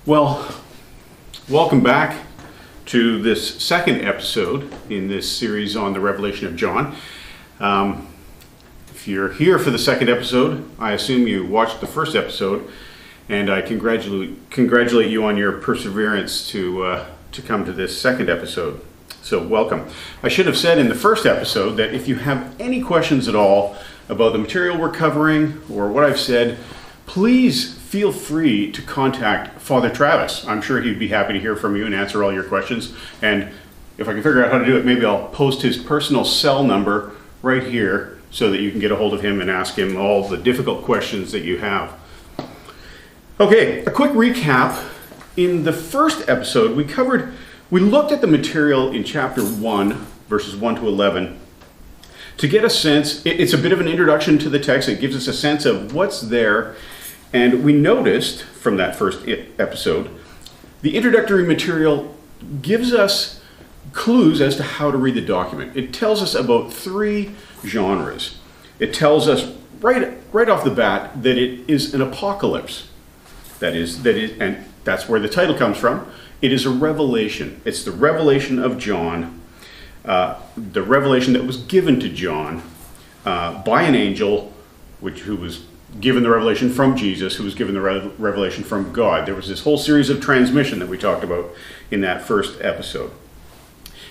Well, welcome back to this second episode in this series on the Revelation of John. If you're here for the second episode, I assume you watched the first episode, and I congratulate you on your perseverance to come to this second episode. So welcome. I should have said in the first episode that if you have any questions at all about the material we're covering or what I've said, please feel free to contact Father Travis. I'm sure he'd be happy to hear from you and answer all your questions. And if I can figure out how to do it, maybe I'll post his personal cell number right here so that you can get a hold of him and ask him all the difficult questions that you have. Okay, a quick recap. In the first episode, we looked at the material in chapter 1, verses 1 to 11, to get a sense. It's a bit of an introduction to the text. It gives us a sense of what's there. And we noticed from that first episode, the introductory material gives us clues as to how to read the document. It tells us about three genres. It tells us right off the bat that it is an apocalypse. That is, and that's where the title comes from. It is a revelation. It's the revelation of John, the revelation that was given to John by an angel, who was given the revelation from Jesus, who was given the revelation from God. There was this whole series of transmission that we talked about in that first episode.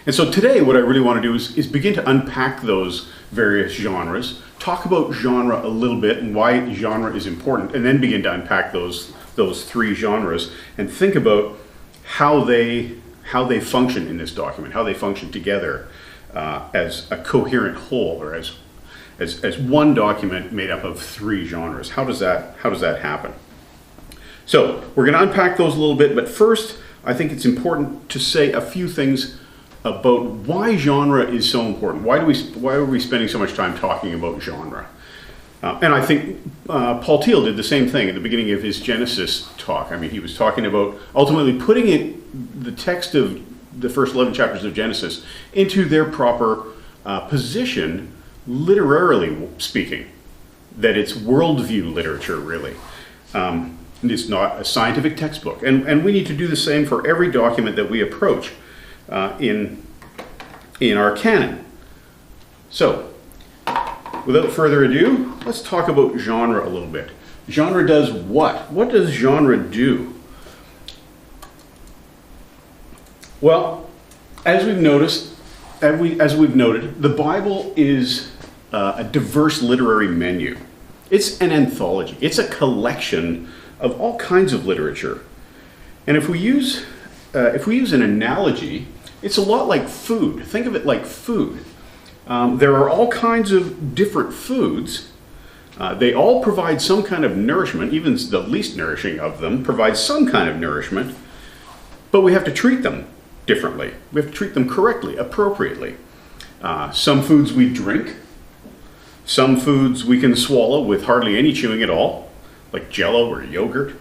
And so today what I really want to do is begin to unpack those various genres, talk about genre a little bit and why genre is important, and then begin to unpack those three genres and think about how they function in this document, how they function together as a coherent whole, or as one document made up of three genres. How does that happen? So we're going to unpack those a little bit, but first I think it's important to say a few things about why genre is so important. Why are we spending so much time talking about genre? And I think Paul Thiel did the same thing at the beginning of his Genesis talk. I mean, he was talking about ultimately putting the text of the first 11 chapters of Genesis into their proper position, literarily speaking, that it's worldview literature, really. It's not a scientific textbook. And we need to do the same for every document that we approach in our canon. So, without further ado, let's talk about genre a little bit. Genre does what? What does genre do? Well, as we've noted, the Bible is a diverse literary menu. It's an anthology. It's a collection of all kinds of literature. And if we use an analogy, it's a lot like food. Think of it like food. There are all kinds of different foods. They all provide some kind of nourishment. Even the least nourishing of them provides some kind of nourishment. But we have to treat them differently. We have to treat them correctly, appropriately. Some foods we drink. Some foods we can swallow with hardly any chewing at all, like Jell-O or yogurt.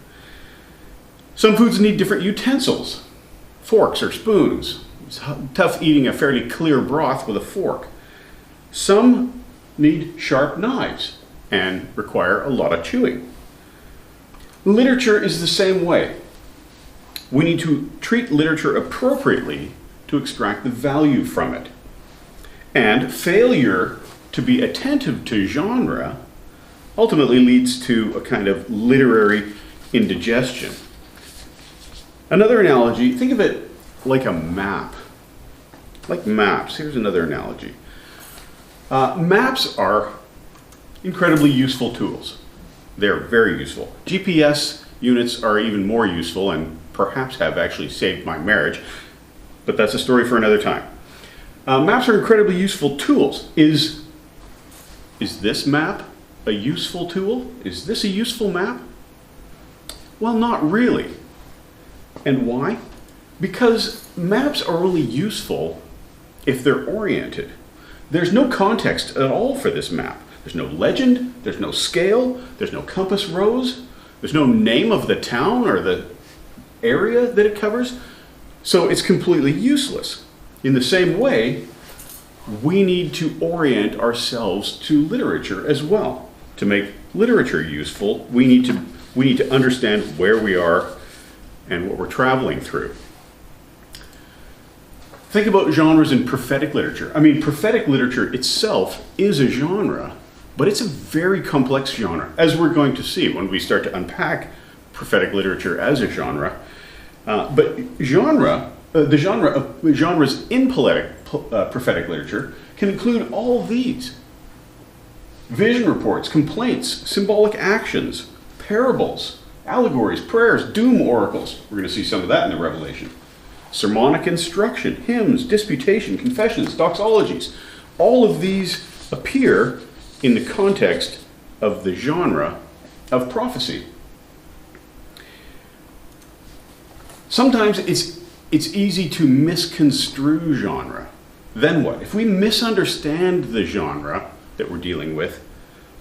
Some foods need different utensils, forks or spoons. It's tough eating a fairly clear broth with a fork. Some need sharp knives and require a lot of chewing. Literature is the same way. We need to treat literature appropriately to extract the value from it. And failure to be attentive to genre ultimately leads to a kind of literary indigestion. Another analogy, think of it like a map. Like maps. Here's another analogy. Maps are incredibly useful tools. They're very useful. GPS units are even more useful and perhaps have actually saved my marriage, but that's a story for another time. Maps are incredibly useful tools. Is this map a useful tool? Is this a useful map? Well, not really. And why? Because maps are only useful if they're oriented. There's no context at all for this map. There's no legend, there's no scale, there's no compass rose, there's no name of the town or the area that it covers. So it's completely useless. In the same way, we need to orient ourselves to literature as well. To make literature useful, we need to understand where we are and what we're traveling through. Think about genres in prophetic literature. I mean, prophetic literature itself is a genre, but it's a very complex genre, as we're going to see when we start to unpack prophetic literature as a genre. But the genres in prophetic literature can include all these: vision reports, complaints, symbolic actions, parables, allegories, prayers, doom oracles. We're going to see some of that in the Revelation. Sermonic instruction, hymns, disputation, confessions, doxologies. All of these appear in the context of the genre of prophecy. Sometimes it's easy to misconstrue genre. Then what? If we misunderstand the genre that we're dealing with,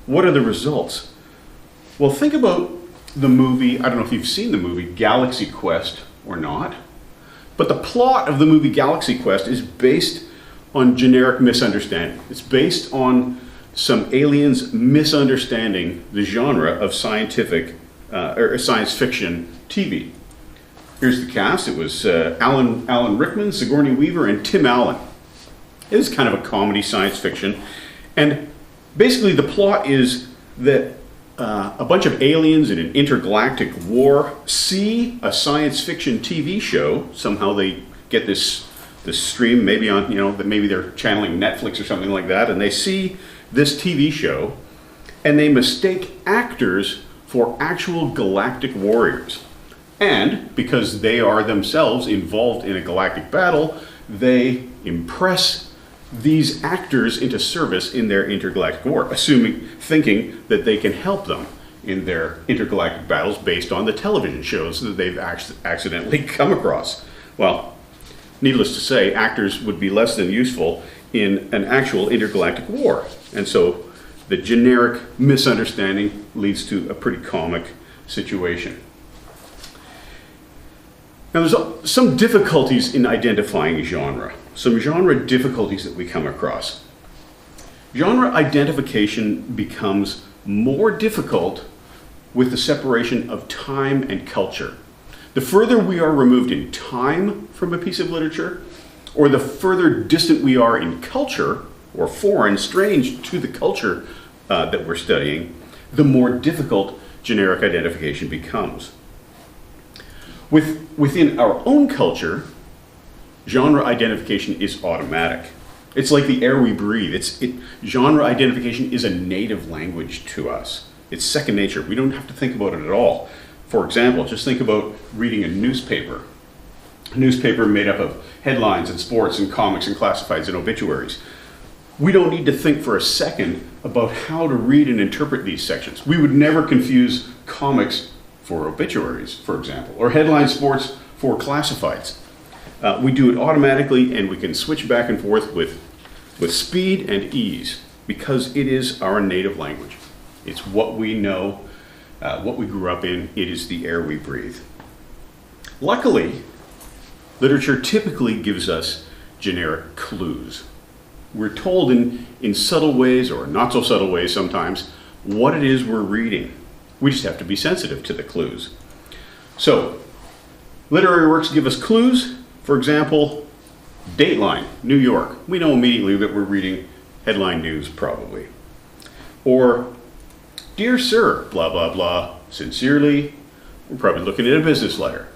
what are the results? Well, think about the movie, I don't know if you've seen the movie Galaxy Quest or not, but the plot of the movie Galaxy Quest is based on generic misunderstanding. It's based on some aliens misunderstanding the genre of scientific or science fiction TV. Here's the cast. It was Alan Rickman, Sigourney Weaver, and Tim Allen. It was kind of a comedy science fiction. And basically the plot is that a bunch of aliens in an intergalactic war see a science fiction TV show. Somehow they get this stream, maybe on, that maybe they're channeling Netflix or something like that, and they see this TV show, and they mistake actors for actual galactic warriors. And because they are themselves involved in a galactic battle, they impress these actors into service in their intergalactic war, thinking that they can help them in their intergalactic battles based on the television shows that they've accidentally come across. Well, needless to say, actors would be less than useful in an actual intergalactic war. And so the generic misunderstanding leads to a pretty comic situation. Now, there's some difficulties in identifying genre. Some genre difficulties that we come across. Genre identification becomes more difficult with the separation of time and culture. The further we are removed in time from a piece of literature, or the further distant we are in culture, or foreign, strange to the culture that we're studying, the more difficult generic identification becomes. Within our own culture, genre identification is automatic. It's like the air we breathe. Genre identification is a native language to us. It's second nature. We don't have to think about it at all. For example, just think about reading a newspaper. A newspaper made up of headlines and sports and comics and classifieds and obituaries. We don't need to think for a second about how to read and interpret these sections. We would never confuse comics for obituaries, for example, or headline sports for classifieds. We do it automatically, and we can switch back and forth with speed and ease because it is our native language. It's what we know, what we grew up in. It is the air we breathe. Luckily, literature typically gives us generic clues. We're told in subtle ways, or not so subtle ways sometimes, what it is we're reading. We just have to be sensitive to the clues. So, literary works give us clues. For example, Dateline, New York. We know immediately that we're reading headline news, probably. Or, Dear Sir, blah, blah, blah, sincerely, we're probably looking at a business letter.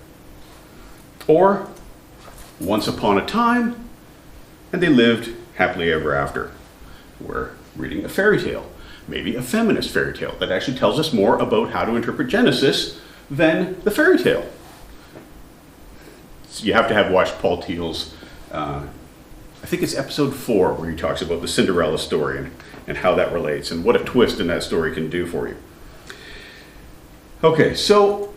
Or, Once Upon a Time, and they lived happily ever after. We're reading a fairy tale, maybe a feminist fairy tale that actually tells us more about how to interpret Genesis than the fairy tale. So you have to have watched Paul Thiel's, I think it's episode 4, where he talks about the Cinderella story and how that relates and what a twist in that story can do for you. Okay, so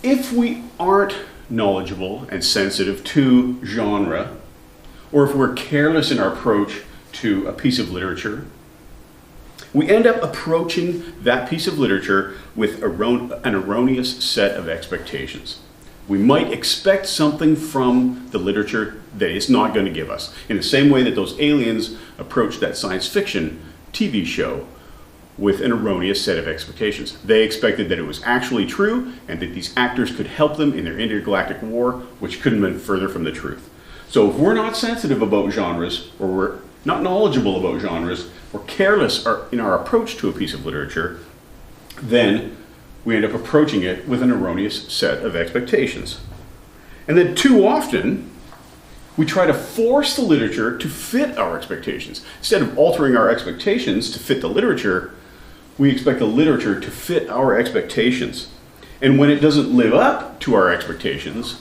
if we aren't knowledgeable and sensitive to genre, or if we're careless in our approach to a piece of literature, we end up approaching that piece of literature with an erroneous set of expectations. We might expect something from the literature that it's not going to give us. In the same way that those aliens approached that science fiction TV show with an erroneous set of expectations. They expected that it was actually true and that these actors could help them in their intergalactic war, which couldn't have been further from the truth. So if we're not sensitive about genres, or we're not knowledgeable about genres, or careless in our approach to a piece of literature, then we end up approaching it with an erroneous set of expectations. And then too often, we try to force the literature to fit our expectations. Instead of altering our expectations to fit the literature, we expect the literature to fit our expectations. And when it doesn't live up to our expectations,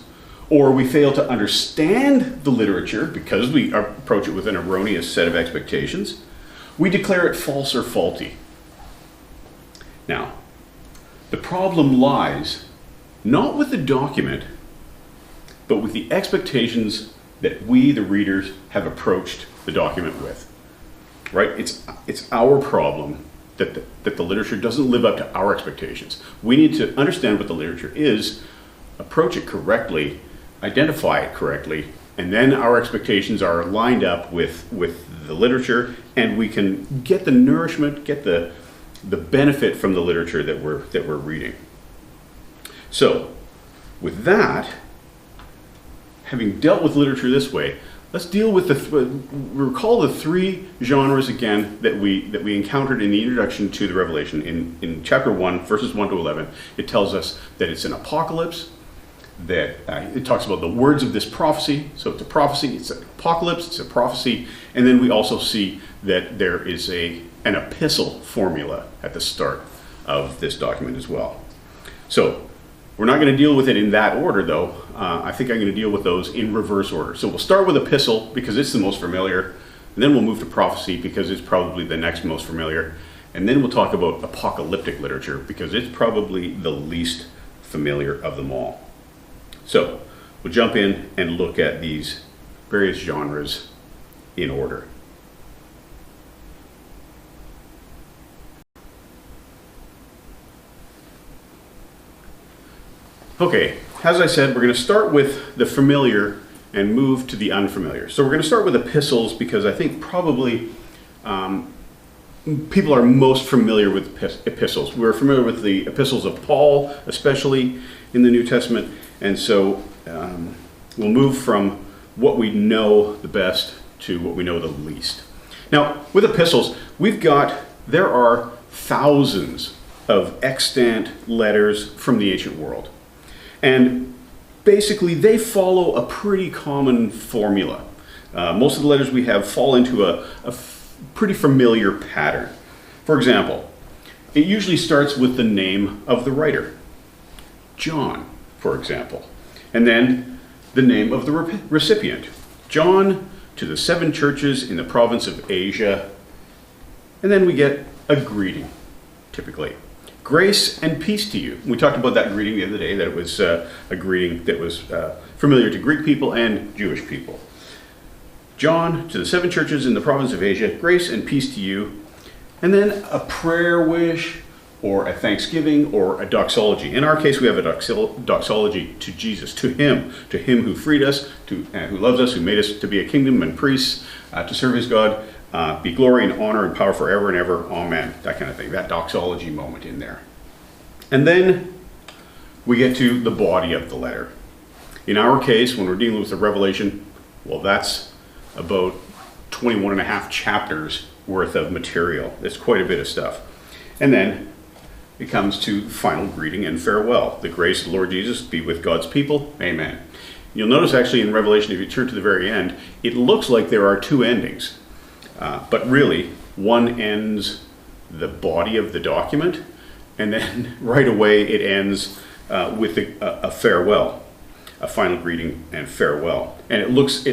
or we fail to understand the literature because we approach it with an erroneous set of expectations, we declare it false or faulty. Now, the problem lies not with the document, but with the expectations that we, the readers, have approached the document with. Right? It's our problem that the literature doesn't live up to our expectations. We need to understand what the literature is, approach it correctly, identify it correctly, and then our expectations are lined up with the literature, and we can get the nourishment, get the benefit from the literature that we're reading. So, with that, having dealt with literature this way, let's deal with recall the three genres again that we encountered in the introduction to the Revelation. In chapter 1, verses 1 to 11, it tells us that it's an apocalypse, that it talks about the words of this prophecy. So it's a prophecy, it's an apocalypse, it's a prophecy, and then we also see that there is an epistle formula at the start of this document as well. So we're not going to deal with it in that order, though. I think I'm going to deal with those in reverse order. So we'll start with epistle because it's the most familiar, and then we'll move to prophecy because it's probably the next most familiar, and then we'll talk about apocalyptic literature because it's probably the least familiar of them all. So we'll jump in and look at these various genres in order. Okay, as I said, we're going to start with the familiar and move to the unfamiliar. So we're going to start with epistles because I think probably people are most familiar with epistles. We're familiar with the epistles of Paul, especially in the New Testament, and so we'll move from what we know the best to what we know the least. Now, with epistles, there are thousands of extant letters from the ancient world. And basically, they follow a pretty common formula. Most of the letters we have fall into a pretty familiar pattern. For example, it usually starts with the name of the writer. John, for example. And then the name of the recipient. John to the 7 churches in the province of Asia. And then we get a greeting, typically. Grace and peace to you. We talked about that greeting the other day, that it was a greeting that was familiar to Greek people and Jewish people. John to the 7 churches in the province of Asia, grace and peace to you. And then a prayer wish, or a thanksgiving, or a doxology. In our case, we have a doxology to Jesus, to him who freed us, who loves us, who made us to be a kingdom and priests, to serve his God. Be glory and honor and power forever and ever. Amen. That kind of thing. That doxology moment in there. And then we get to the body of the letter. In our case, when we're dealing with the Revelation, well, that's about 21 and a half chapters worth of material. It's quite a bit of stuff. And then it comes to final greeting and farewell. The grace of the Lord Jesus be with God's people. Amen. You'll notice actually in Revelation, if you turn to the very end, it looks like there are 2 endings. But really, one ends the body of the document, and then right away it ends with a farewell, a final greeting and farewell. And it looks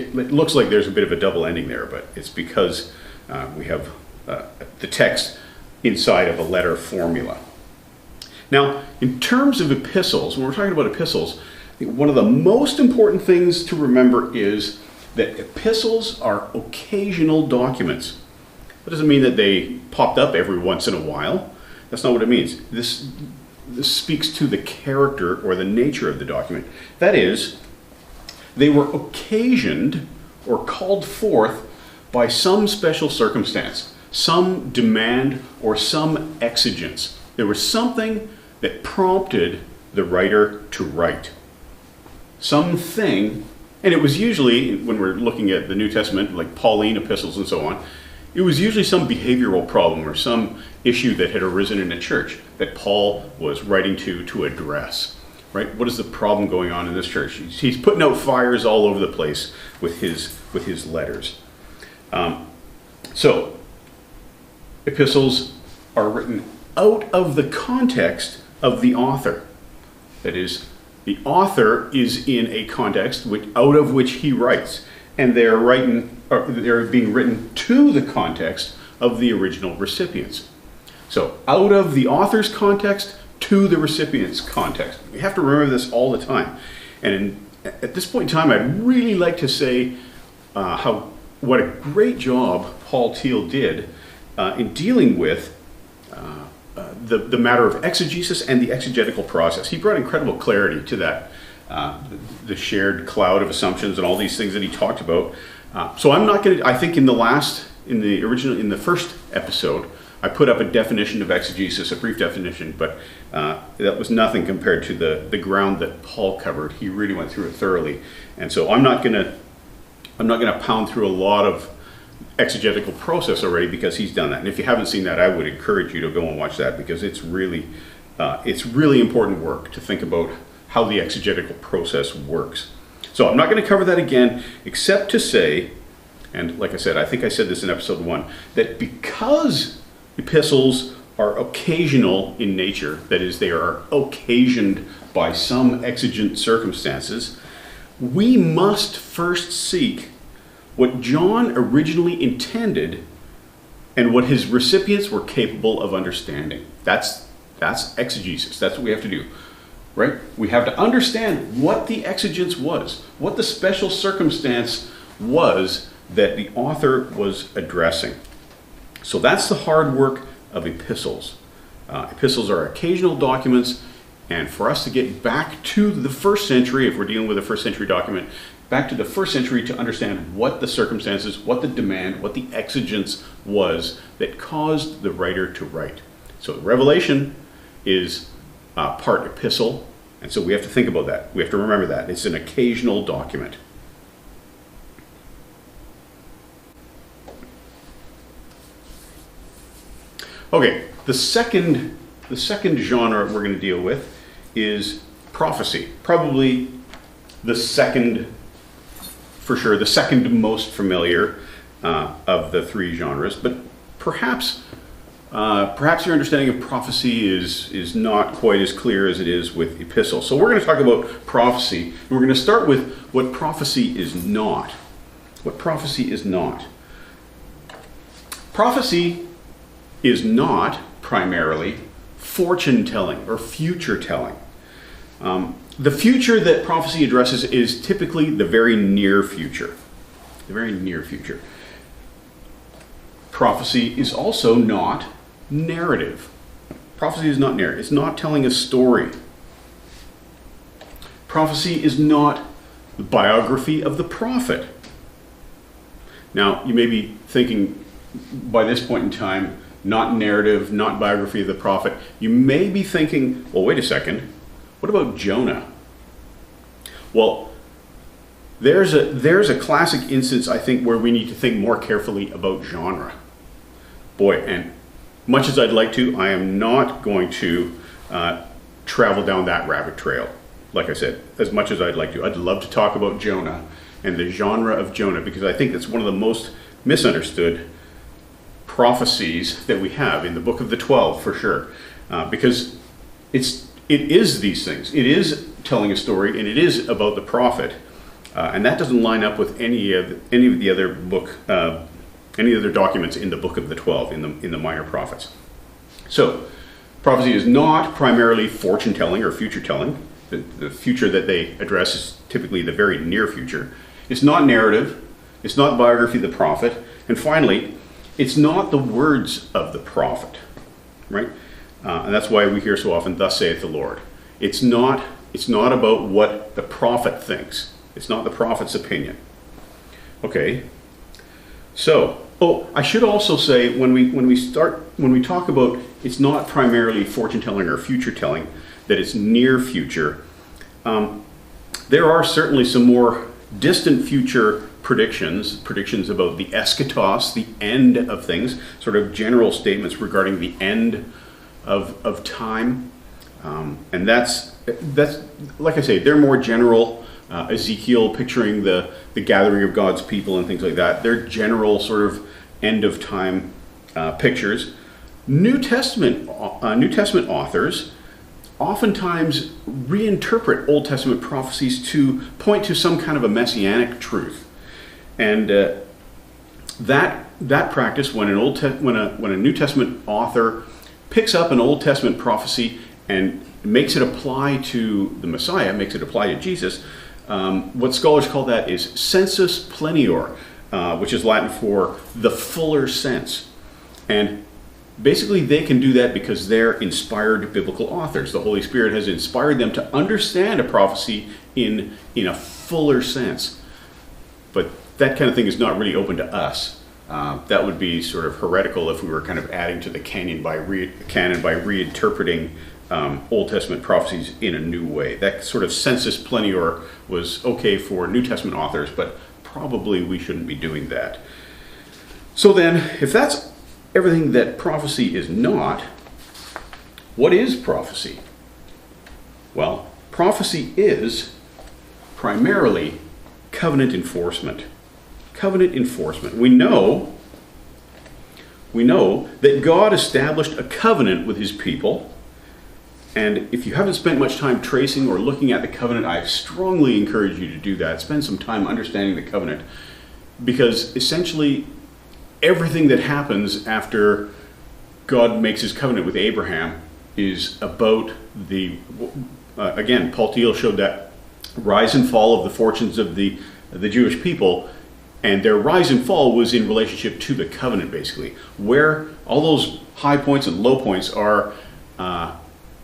like there's a bit of a double ending there, but it's because we have the text inside of a letter formula. Now, in terms of epistles, when we're talking about epistles, I think one of the most important things to remember is that epistles are occasional documents. That doesn't mean that they popped up every once in a while. That's not what it means. This speaks to the character or the nature of the document. That is, they were occasioned or called forth by some special circumstance. some demand or some exigence. There was something that prompted the writer to write. Something, and it was usually, when we're looking at the New Testament, like Pauline epistles and so on, it was usually some behavioral problem or some issue that had arisen in a church that Paul was writing to address. Right? What is the problem going on in this church? He's putting out fires all over the place with his letters. So, epistles are written out of the context of the author. That is, the author is in a context out of which he writes, and they're being written to the context of the original recipients. So, out of the author's context to the recipient's context. We have to remember this all the time. And at this point in time, I'd really like to say what a great job Paul Thiel did in dealing with the matter of exegesis and the exegetical process. He brought incredible clarity to that, the shared cloud of assumptions and all these things that he talked about. So I'm not going to, I think in the first episode, I put up a definition of exegesis, a brief definition, but that was nothing compared to the ground that Paul covered. He really went through it thoroughly. And so I'm not going to pound through a lot of exegetical process already because he's done that. And if you haven't seen that, I would encourage you to go and watch that because it's really important work to think about how the exegetical process works. So I'm not going to cover that again, except to say, and like I said, I think I said this in episode 1, that because epistles are occasional in nature, that is, they are occasioned by some exigent circumstances, we must first seek what John originally intended and what his recipients were capable of understanding. That's exegesis. That's what we have to do, right? We have to understand what the exigence was, what the special circumstance was that the author was addressing. So that's the hard work of epistles. Epistles are occasional documents, and for us to get back to the first century, if we're dealing with a first century document, back to the first century to understand what the circumstances, what the demand, what the exigence was that caused the writer to write. So Revelation is part epistle, and so we have to think about that. We have to remember that. It's an occasional document. Okay, the second genre we're going to deal with is prophecy. Probably the second most familiar of the three genres, but perhaps your understanding of prophecy is not quite as clear as it is with epistles. So we're going to talk about prophecy, and we're going to start with what prophecy is not. What prophecy is not. Prophecy is not primarily fortune telling or future telling. The future that prophecy addresses is typically the very near future. The very near future. Prophecy is also not narrative. Prophecy is not narrative. It's not telling a story. Prophecy is not the biography of the prophet. Now, you may be thinking by this point in time, not narrative, not biography of the prophet. You may be thinking, well, wait a second, what about Jonah? Well, there's a classic instance, I think, where we need to think more carefully about genre. Boy, and much as I'd like to, I am not going to travel down that rabbit trail. Like I said, as much as I'd like to. I'd love to talk about Jonah and the genre of Jonah, because I think that's one of the most misunderstood prophecies that we have in the Book of the 12, for sure, because it is these things. It is telling a story, and it is about the prophet, and that doesn't line up with any of the other any other documents in the Book of the 12 in the minor prophets. So, prophecy is not primarily fortune telling or future telling. The future that they address is typically the very near future. It's not narrative. It's not biography of the prophet, and finally, it's not the words of the prophet, right? And that's why we hear so often, "Thus saith the Lord." It's not about what the prophet thinks. It's not the prophet's opinion. Okay. So, Oh, I should also say when we talk about it's not primarily fortune telling or future telling, that it's near future. There are certainly some more distant future predictions about the eschatos, the end of things, sort of general statements regarding the end of time, and that's like I say, they're more general. Ezekiel picturing the gathering of God's people and things like that. They're general sort of end of time pictures. New Testament authors oftentimes reinterpret Old Testament prophecies to point to some kind of a messianic truth, and that practice, when a New Testament author picks up an Old Testament prophecy and makes it apply to the Messiah, makes it apply to Jesus. What scholars call that is sensus plenior, which is Latin for the fuller sense. And basically they can do that because they're inspired biblical authors. The Holy Spirit has inspired them to understand a prophecy in a fuller sense. But that kind of thing is not really open to us. That would be sort of heretical if we were kind of adding to the canon by reinterpreting Old Testament prophecies in a new way. That sort of sensus plenior was okay for New Testament authors, but probably we shouldn't be doing that. So then, if that's everything that prophecy is not, what is prophecy? Well, prophecy is primarily covenant enforcement. Covenant enforcement. We know that God established a covenant with his people. And if you haven't spent much time tracing or looking at the covenant, I strongly encourage you to do that. Spend some time understanding the covenant, because essentially everything that happens after God makes his covenant with Abraham is about again, Paul Thiel showed that rise and fall of the fortunes of the Jewish people, and their rise and fall was in relationship to the covenant, basically, where all those high points and low points are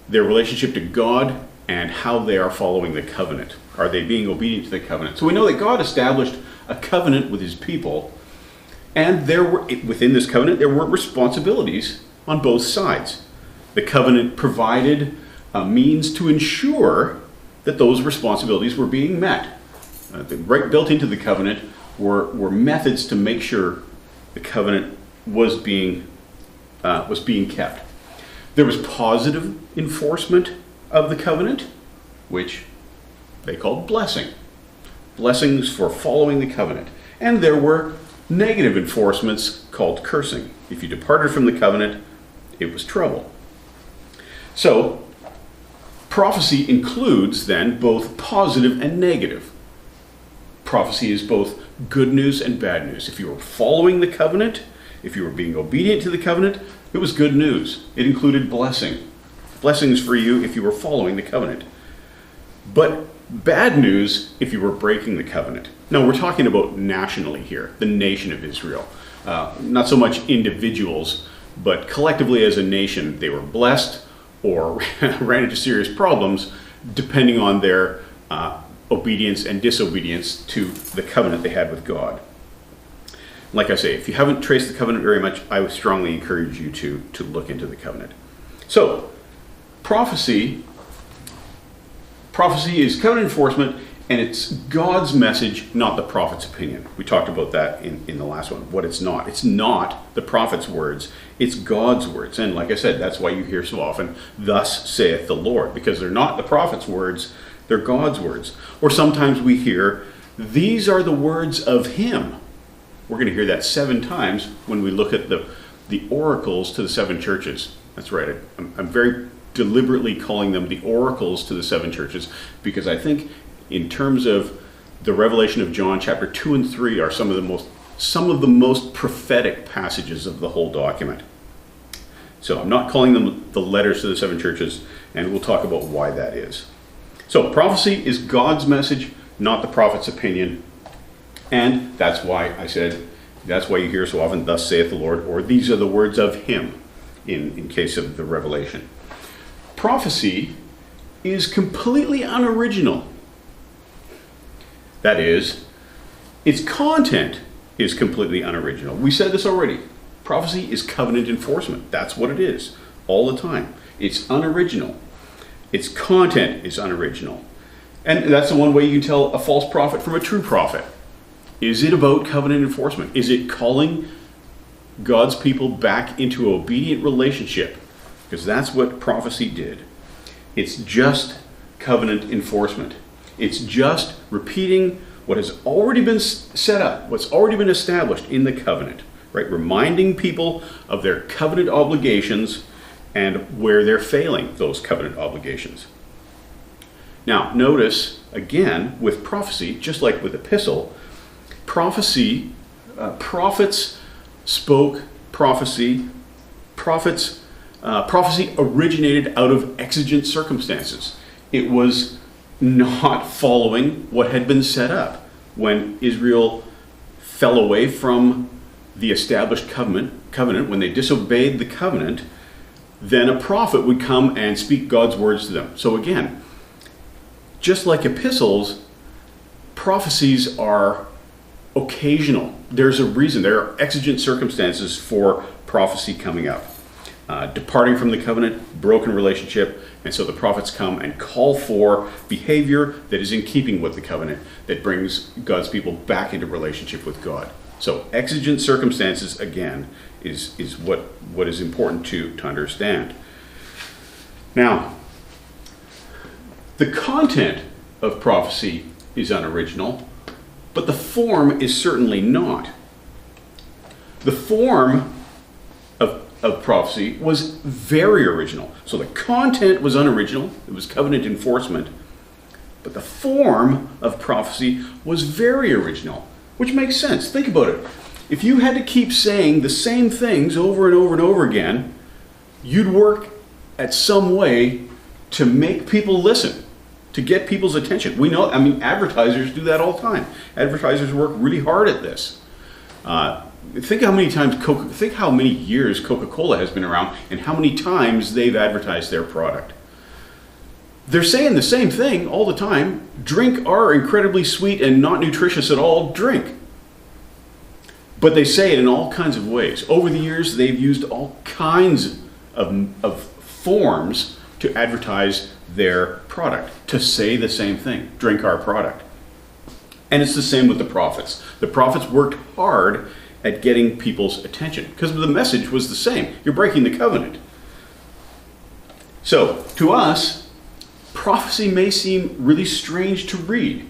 their relationship to God and how they are following the covenant. Are they being obedient to the covenant? So we know that God established a covenant with his people, and within this covenant there were responsibilities on both sides. The covenant provided a means to ensure that those responsibilities were being met. Right built into the covenant were methods to make sure the covenant was being kept. There was positive enforcement of the covenant, which they called blessing. Blessings for following the covenant. And there were negative enforcements called cursing. If you departed from the covenant, it was trouble. So, prophecy includes then both positive and negative. Prophecy is both good news and bad news. If you were following the covenant, if you were being obedient to the covenant, it was good news. It included blessings for you if you were following the covenant. But bad news if you were breaking the covenant. Now we're talking about nationally here, the nation of Israel. Not so much individuals, but collectively as a nation, they were blessed or ran into serious problems depending on their obedience and disobedience to the covenant they had with God. Like I say, if you haven't traced the covenant very much, I would strongly encourage you to look into the covenant. So, prophecy is covenant enforcement, and it's God's message, not the prophet's opinion. We talked about that in the last one, what it's not. It's not the prophet's words, it's God's words. And like I said, that's why you hear so often, "Thus saith the Lord," because they're not the prophet's words, they're God's words. Or sometimes we hear, "These are the words of him." We're going to hear that 7 times when we look at the oracles to the 7 churches. That's right. I'm very deliberately calling them the oracles to the 7 churches, because I think in terms of the revelation of John chapter 2 and 3 are some of the most prophetic passages of the whole document. So I'm not calling them the letters to the 7 churches, and we'll talk about why that is. So prophecy is God's message, not the prophet's opinion. And that's why you hear so often, "Thus saith the Lord," or "These are the words of him," in case of the revelation. Prophecy is completely unoriginal. That is, its content is completely unoriginal. We said this already. Prophecy is covenant enforcement. That's what it is, all the time. It's unoriginal. Its content is unoriginal. And that's the one way you can tell a false prophet from a true prophet. Is it about covenant enforcement? Is it calling God's people back into obedient relationship? Because that's what prophecy did. It's just covenant enforcement. It's just repeating what has already been set up, what's already been established in the covenant, right? Reminding people of their covenant obligations and where they're failing those covenant obligations. Now, notice, again, with prophecy, just like with epistle, prophecy, prophets spoke prophecy. Prophecy originated out of exigent circumstances. It was not following what had been set up. When Israel fell away from the established covenant, when they disobeyed the covenant, then a prophet would come and speak God's words to them. So again, just like epistles, prophecies are occasional. There's a reason. There are exigent circumstances for prophecy coming up. Departing from the covenant, broken relationship, and so the prophets come and call for behavior that is in keeping with the covenant, that brings God's people back into relationship with God. So exigent circumstances, again, is what is important to understand. Now, the content of prophecy is unoriginal, but the form is certainly not. The form of prophecy was very original. So the content was unoriginal, it was covenant enforcement, but the form of prophecy was very original, which makes sense. Think about it. If you had to keep saying the same things over and over and over again, you'd work at some way to make people listen, to get people's attention. We know, advertisers do that all the time. Advertisers work really hard at this. Think how many years Coca-Cola has been around and how many times they've advertised their product. They're saying the same thing all the time. Drink our incredibly sweet and not nutritious at all drink. But they say it in all kinds of ways. Over the years, they've used all kinds of forms to advertise their product, to say the same thing, drink our product. And it's the same with the prophets. The prophets worked hard at getting people's attention because the message was the same. You're breaking the covenant. So, to us, prophecy may seem really strange to read.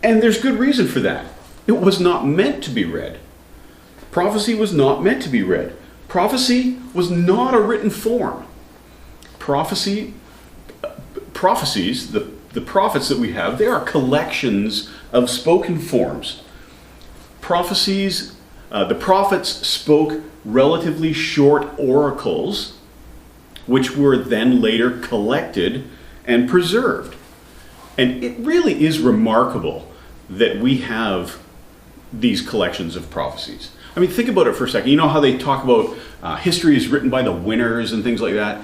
And there's good reason for that. It was not meant to be read. Prophecy was not meant to be read. Prophecy was not a written form. Prophecies, the prophets that we have, they are collections of spoken forms. Prophecies, the prophets spoke relatively short oracles, which were then later collected and preserved. And it really is remarkable that we have these collections of prophecies. Think about it for a second. You know how they talk about history is written by the winners and things like that?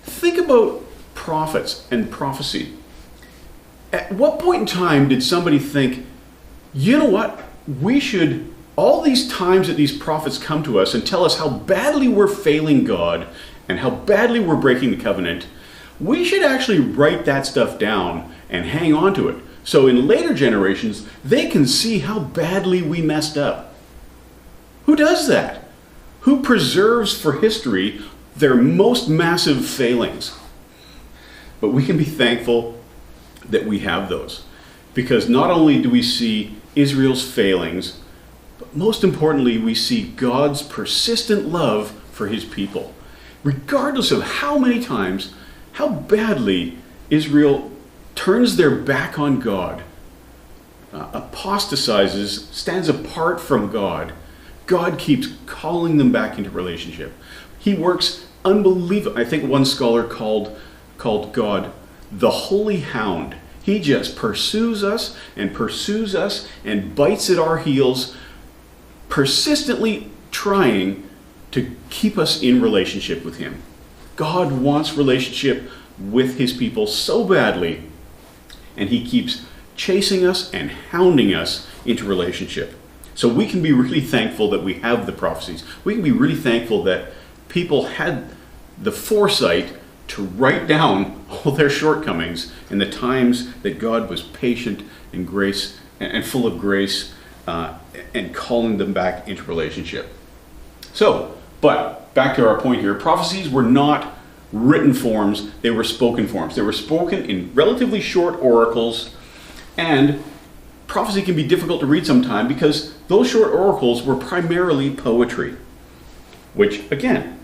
Think about prophets and prophecy. At what point in time did somebody think, you know what? We should, all these times that these prophets come to us and tell us how badly we're failing God and how badly we're breaking the covenant, we should actually write that stuff down and hang on to it. So in later generations, they can see how badly we messed up. Who does that? Who preserves for history their most massive failings? But we can be thankful that we have those. Because not only do we see Israel's failings, but most importantly, we see God's persistent love for his people. Regardless of how many times, how badly Israel turns their back on God, apostatizes, stands apart from God, God keeps calling them back into relationship. He works unbelievable. I think one scholar called God the holy hound. He just pursues us and bites at our heels, persistently trying to keep us in relationship with him. God wants relationship with his people so badly, and he keeps chasing us and hounding us into relationship. So we can be really thankful that we have the prophecies. We can be really thankful that people had the foresight to write down all their shortcomings in the times that God was patient and grace and full of grace and calling them back into relationship. So, but back to our point here, prophecies were not written forms, they were spoken forms. They were spoken in relatively short oracles, and prophecy can be difficult to read sometimes because those short oracles were primarily poetry, which again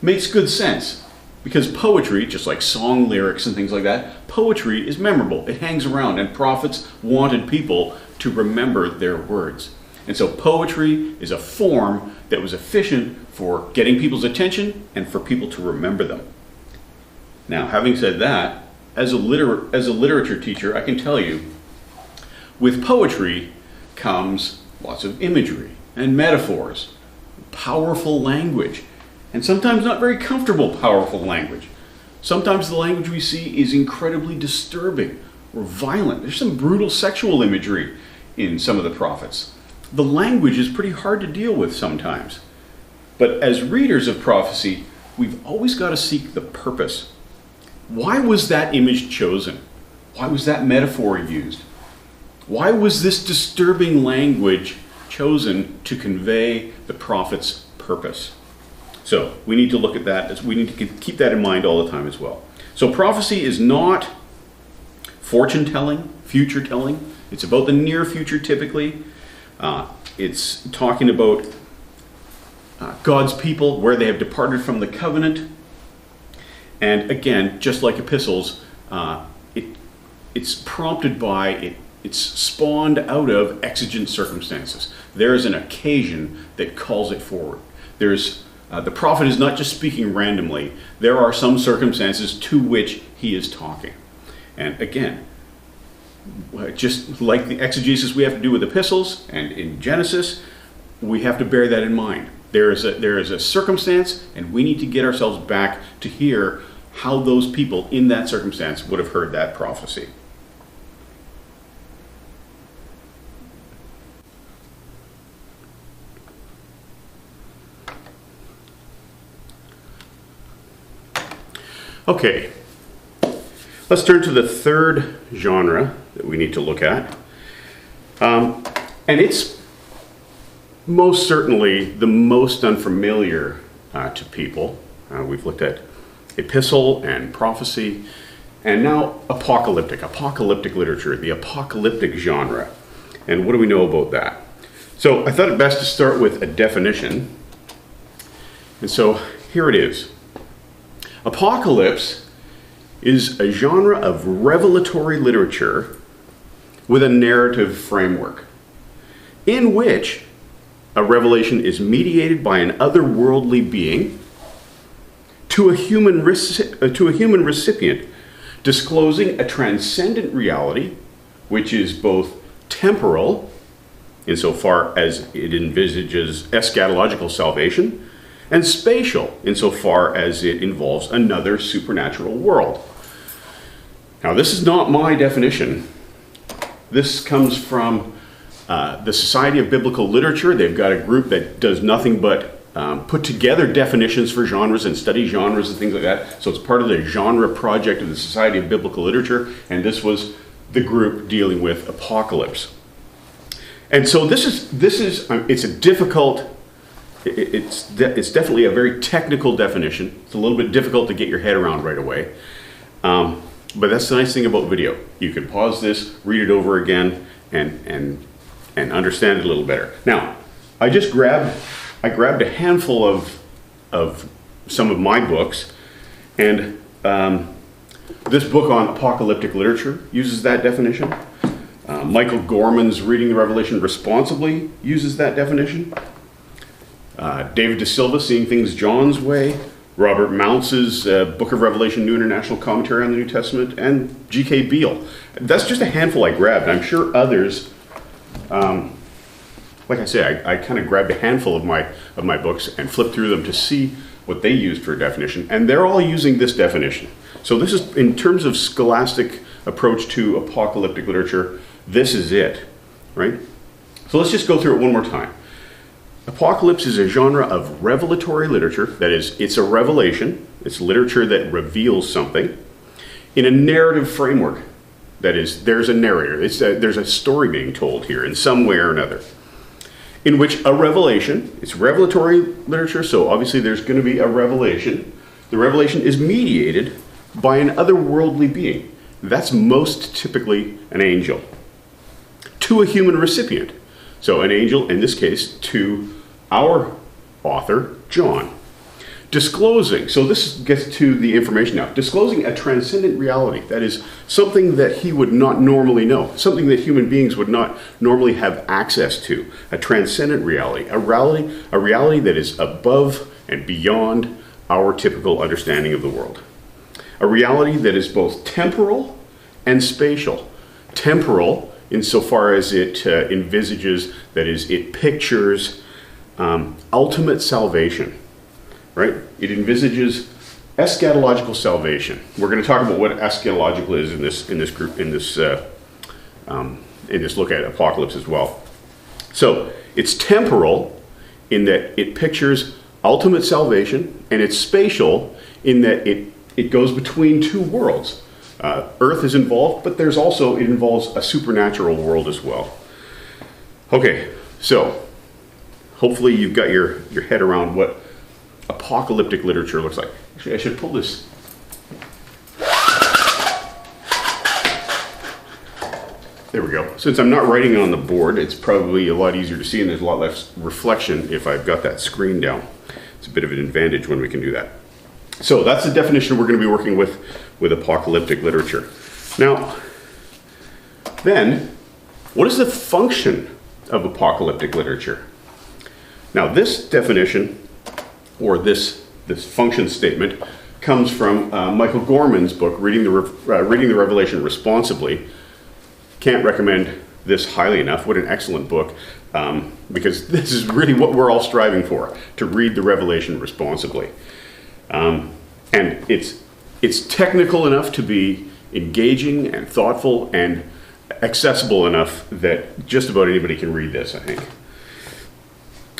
makes good sense because poetry, just like song lyrics and things like that, poetry is memorable. It hangs around, and prophets wanted people to remember their words. And so poetry is a form that was efficient for getting people's attention and for people to remember them. Now, having said that, as a literature teacher, I can tell you, with poetry comes lots of imagery and metaphors, powerful language, and sometimes not very comfortable powerful language. Sometimes the language we see is incredibly disturbing or violent. There's some brutal sexual imagery in some of the prophets. The language is pretty hard to deal with sometimes. But as readers of prophecy, we've always got to seek the purpose. Why was that image chosen? Why was that metaphor used? Why was this disturbing language chosen to convey the prophet's purpose? So we need to look at that. We need to keep that in mind all the time as well. So prophecy is not fortune telling, future telling. It's about the near future typically. It's talking about God's people, where they have departed from the covenant. And again, just like epistles, it's prompted by, it's spawned out of exigent circumstances. There is an occasion that calls it forward. The prophet is not just speaking randomly. There are some circumstances to which he is talking. And again, just like the exegesis we have to do with epistles and in Genesis, we have to bear that in mind. There is a circumstance, and we need to get ourselves back to hear how those people in that circumstance would have heard that prophecy. Okay, let's turn to the third genre that we need to look at. And it's most certainly the most unfamiliar to people. We've looked at epistle and prophecy, and now apocalyptic literature, the apocalyptic genre. And what do we know about that? So I thought it best to start with a definition. And so here it is. Apocalypse is a genre of revelatory literature with a narrative framework in which a revelation is mediated by an otherworldly being to a human recipient, disclosing a transcendent reality which is both temporal, insofar as it envisages eschatological salvation, and spatial, insofar as it involves another supernatural world. Now, this is not my definition. This comes from the Society of Biblical Literature. They've got a group that does nothing but put together definitions for genres and study genres and things like that. So it's part of the genre project of the Society of Biblical Literature, and this was the group dealing with apocalypse. And so it's a difficult. It's definitely a very technical definition. It's a little bit difficult to get your head around right away. But that's the nice thing about video. You can pause this, read it over again, and understand it a little better. Now, I grabbed a handful of some of my books, and this book on apocalyptic literature uses that definition. Michael Gorman's Reading the Revelation Responsibly uses that definition. David De Silva, Seeing Things John's Way, Robert Mounce's Book of Revelation, New International Commentary on the New Testament, and G.K. Beale. That's just a handful I grabbed. I'm sure others, like I say, I kind of grabbed a handful of my books and flipped through them to see what they used for a definition, and they're all using this definition. So this is, in terms of scholastic approach to apocalyptic literature, this is it, right? So let's just go through it one more time. Apocalypse is a genre of revelatory literature. That is, it's a revelation. It's literature that reveals something in a narrative framework. That is, there's a narrator. There's a story being told here in some way or another, in which a revelation, it's revelatory literature, so obviously there's going to be a revelation. The revelation is mediated by an otherworldly being. That's most typically an angel, to a human recipient. So an angel, in this case, to our author, John. Disclosing, so this gets to the information now, disclosing a transcendent reality. That is something that he would not normally know, something that human beings would not normally have access to. A transcendent reality, a reality that is above and beyond our typical understanding of the world. A reality that is both temporal and spatial. Temporal, insofar as it envisages, that is, it pictures ultimate salvation, right? It envisages eschatological salvation. We're going to talk about what eschatological is in this look at Apocalypse as well. So it's temporal in that it pictures ultimate salvation, and it's spatial in that it goes between two worlds. Earth is involved, but it involves a supernatural world as well. Okay, so hopefully you've got your head around what apocalyptic literature looks like. Actually, I should pull this. There we go. Since I'm not writing it on the board, it's probably a lot easier to see, and there's a lot less reflection if I've got that screen down. It's a bit of an advantage when we can do that. So that's the definition we're going to be working with apocalyptic literature. Now, then, what is the function of apocalyptic literature? Now, this definition, or this function statement, comes from Michael Gorman's book, Reading the Revelation Responsibly. Can't recommend this highly enough. What an excellent book, because this is really what we're all striving for, to read the Revelation responsibly. And it's technical enough to be engaging and thoughtful and accessible enough that just about anybody can read this, I think.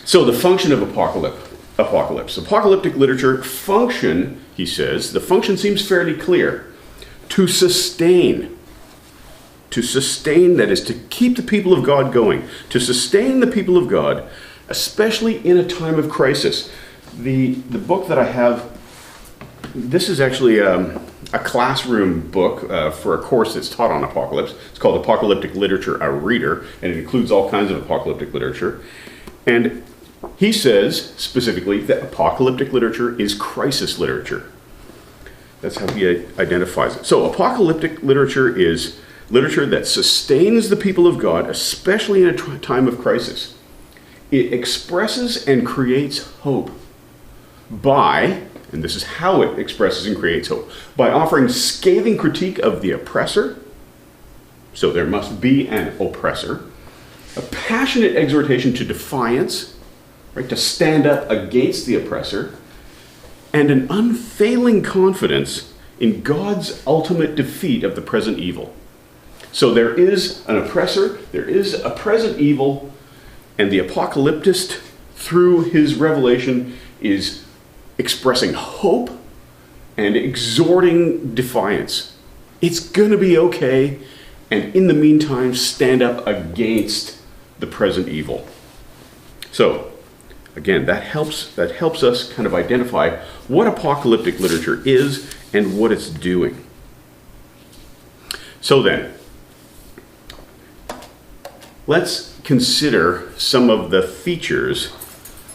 So the function of apocalypse. Apocalyptic literature function, he says, the function seems fairly clear. To sustain, that is, to keep the people of God going, to sustain the people of God, especially in a time of crisis. The book that I have, this is actually a classroom book for a course that's taught on apocalypse. It's called Apocalyptic Literature, a Reader, and it includes all kinds of apocalyptic literature. And he says, specifically, that apocalyptic literature is crisis literature. That's how he identifies it. So apocalyptic literature is literature that sustains the people of God, especially in a time of crisis. It expresses and creates hope by, and this is how it expresses and creates hope, by offering scathing critique of the oppressor. So there must be an oppressor. A passionate exhortation to defiance, right, to stand up against the oppressor, and an unfailing confidence in God's ultimate defeat of the present evil. So there is an oppressor, there is a present evil, and the apocalyptist, through his revelation, is expressing hope and exhorting defiance. It's going to be okay, and in the meantime, stand up against the present evil. So, again, that helps us kind of identify what apocalyptic literature is and what it's doing. So then, let's consider some of the features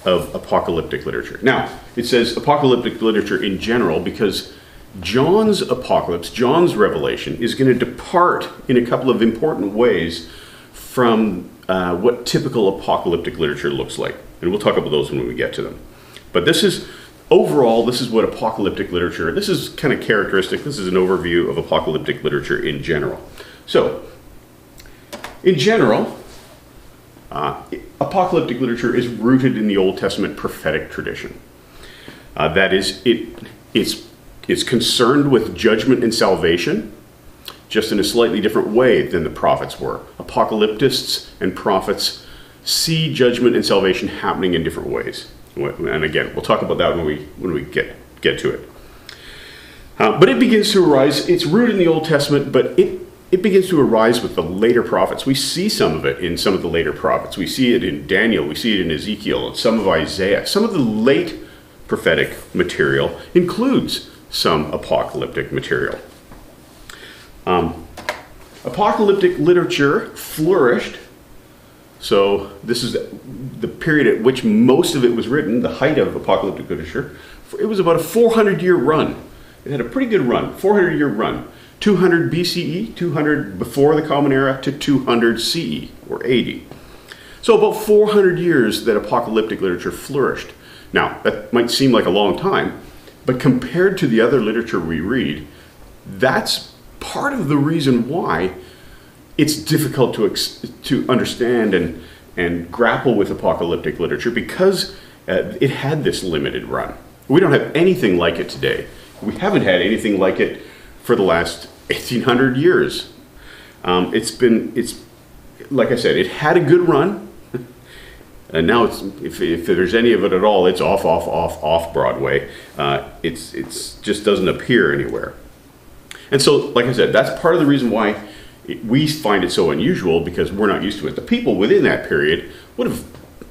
of apocalyptic literature. Now, it says apocalyptic literature in general because John's apocalypse, John's revelation, is going to depart in a couple of important ways from what typical apocalyptic literature looks like. And we'll talk about those when we get to them. But this is what apocalyptic literature, this is kind of characteristic, this is an overview of apocalyptic literature in general. So, in general, apocalyptic literature is rooted in the Old Testament prophetic tradition. That is, it's concerned with judgment and salvation, just in a slightly different way than the prophets were. Apocalyptists and prophets see judgment and salvation happening in different ways. And again, we'll talk about that when we get to it. But it begins to arise. It's rooted in the Old Testament, but it begins to arise with the later prophets. We see some of it in some of the later prophets. We see it in Daniel. We see it in Ezekiel and some of Isaiah. Some of the late prophetic material includes some apocalyptic material. Apocalyptic literature flourished. So this is the period at which most of it was written, the height of apocalyptic literature. It was about a 400-year run. It had a pretty good run, 400-year run. 200 BCE, 200 before the Common Era, to 200 CE, or 80. So about 400 years that apocalyptic literature flourished. Now, that might seem like a long time, but compared to the other literature we read, that's part of the reason why it's difficult to understand and grapple with apocalyptic literature, because it had this limited run. We don't have anything like it today. We haven't had anything like it for the last 1,800 years. It's like I said, it had a good run, and now if there's any of it at all, it's off Broadway. It's just doesn't appear anywhere. And so, like I said, that's part of the reason why we find it so unusual, because we're not used to it. The people within that period would have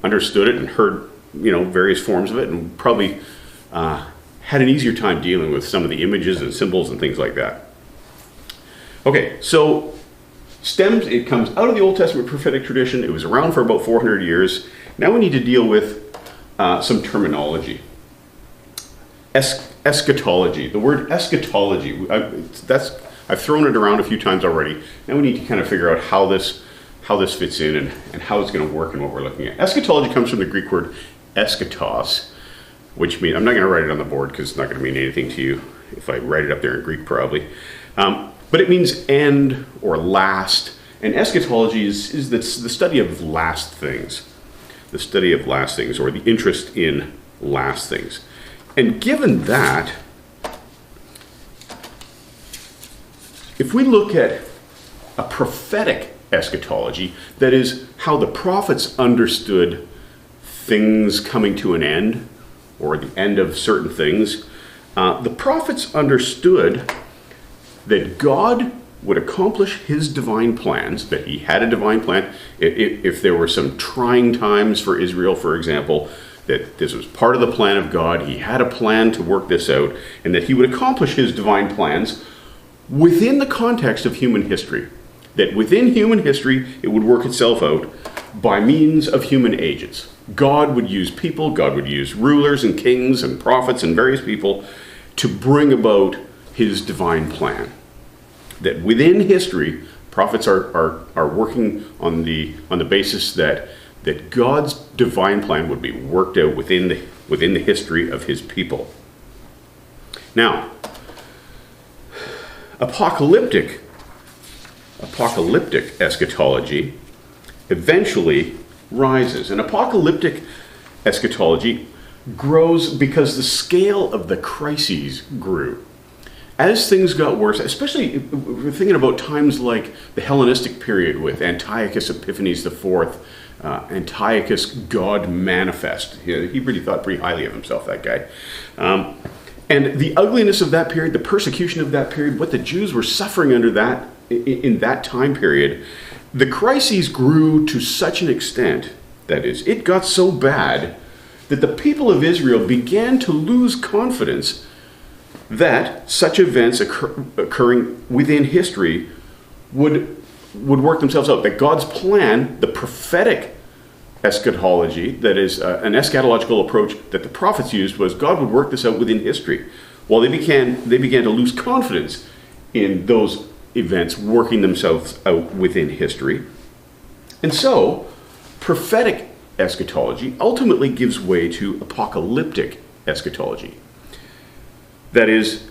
understood it and heard, various forms of it, and probably had an easier time dealing with some of the images and symbols and things like that. Okay, so it comes out of the Old Testament prophetic tradition. It was around for about 400 years. Now we need to deal with some terminology. Eschatology. The word eschatology, I've thrown it around a few times already. Now we need to kind of figure out how this fits in and how it's going to work and what we're looking at. Eschatology comes from the Greek word eschatos, which means, I'm not going to write it on the board because it's not going to mean anything to you if I write it up there in Greek probably. But it means end or last. And eschatology is the study of last things. The study of last things, or the interest in last things. And given that, if we look at a prophetic eschatology, that is how the prophets understood things coming to an end, or the end of certain things, the prophets understood that God would accomplish his divine plans, that he had a divine plan. If there were some trying times for Israel, for example, that this was part of the plan of God, he had a plan to work this out, and that he would accomplish his divine plans within the context of human history. That within human history, it would work itself out by means of human agents. God would use people, God would use rulers and kings and prophets and various people to bring about his divine plan. That within history, prophets are working on the basis that God's divine plan would be worked out within the history of his people. Now, apocalyptic eschatology eventually rises. And apocalyptic eschatology grows because the scale of the crises grew. As things got worse, especially we're thinking about times like the Hellenistic period with Antiochus Epiphanes IV, Antiochus God Manifest. He really thought pretty highly of himself, that guy. And the ugliness of that period, the persecution of that period, what the Jews were suffering under that in that time period, the crises grew to such an extent, that is, it got so bad that the people of Israel began to lose confidence that such events occurring within history would work themselves out. That God's plan, the prophetic eschatology, that is an eschatological approach that the prophets used, was God would work this out within history. Well, they began to lose confidence in those events working themselves out within history. And so, prophetic eschatology ultimately gives way to apocalyptic eschatology. That is,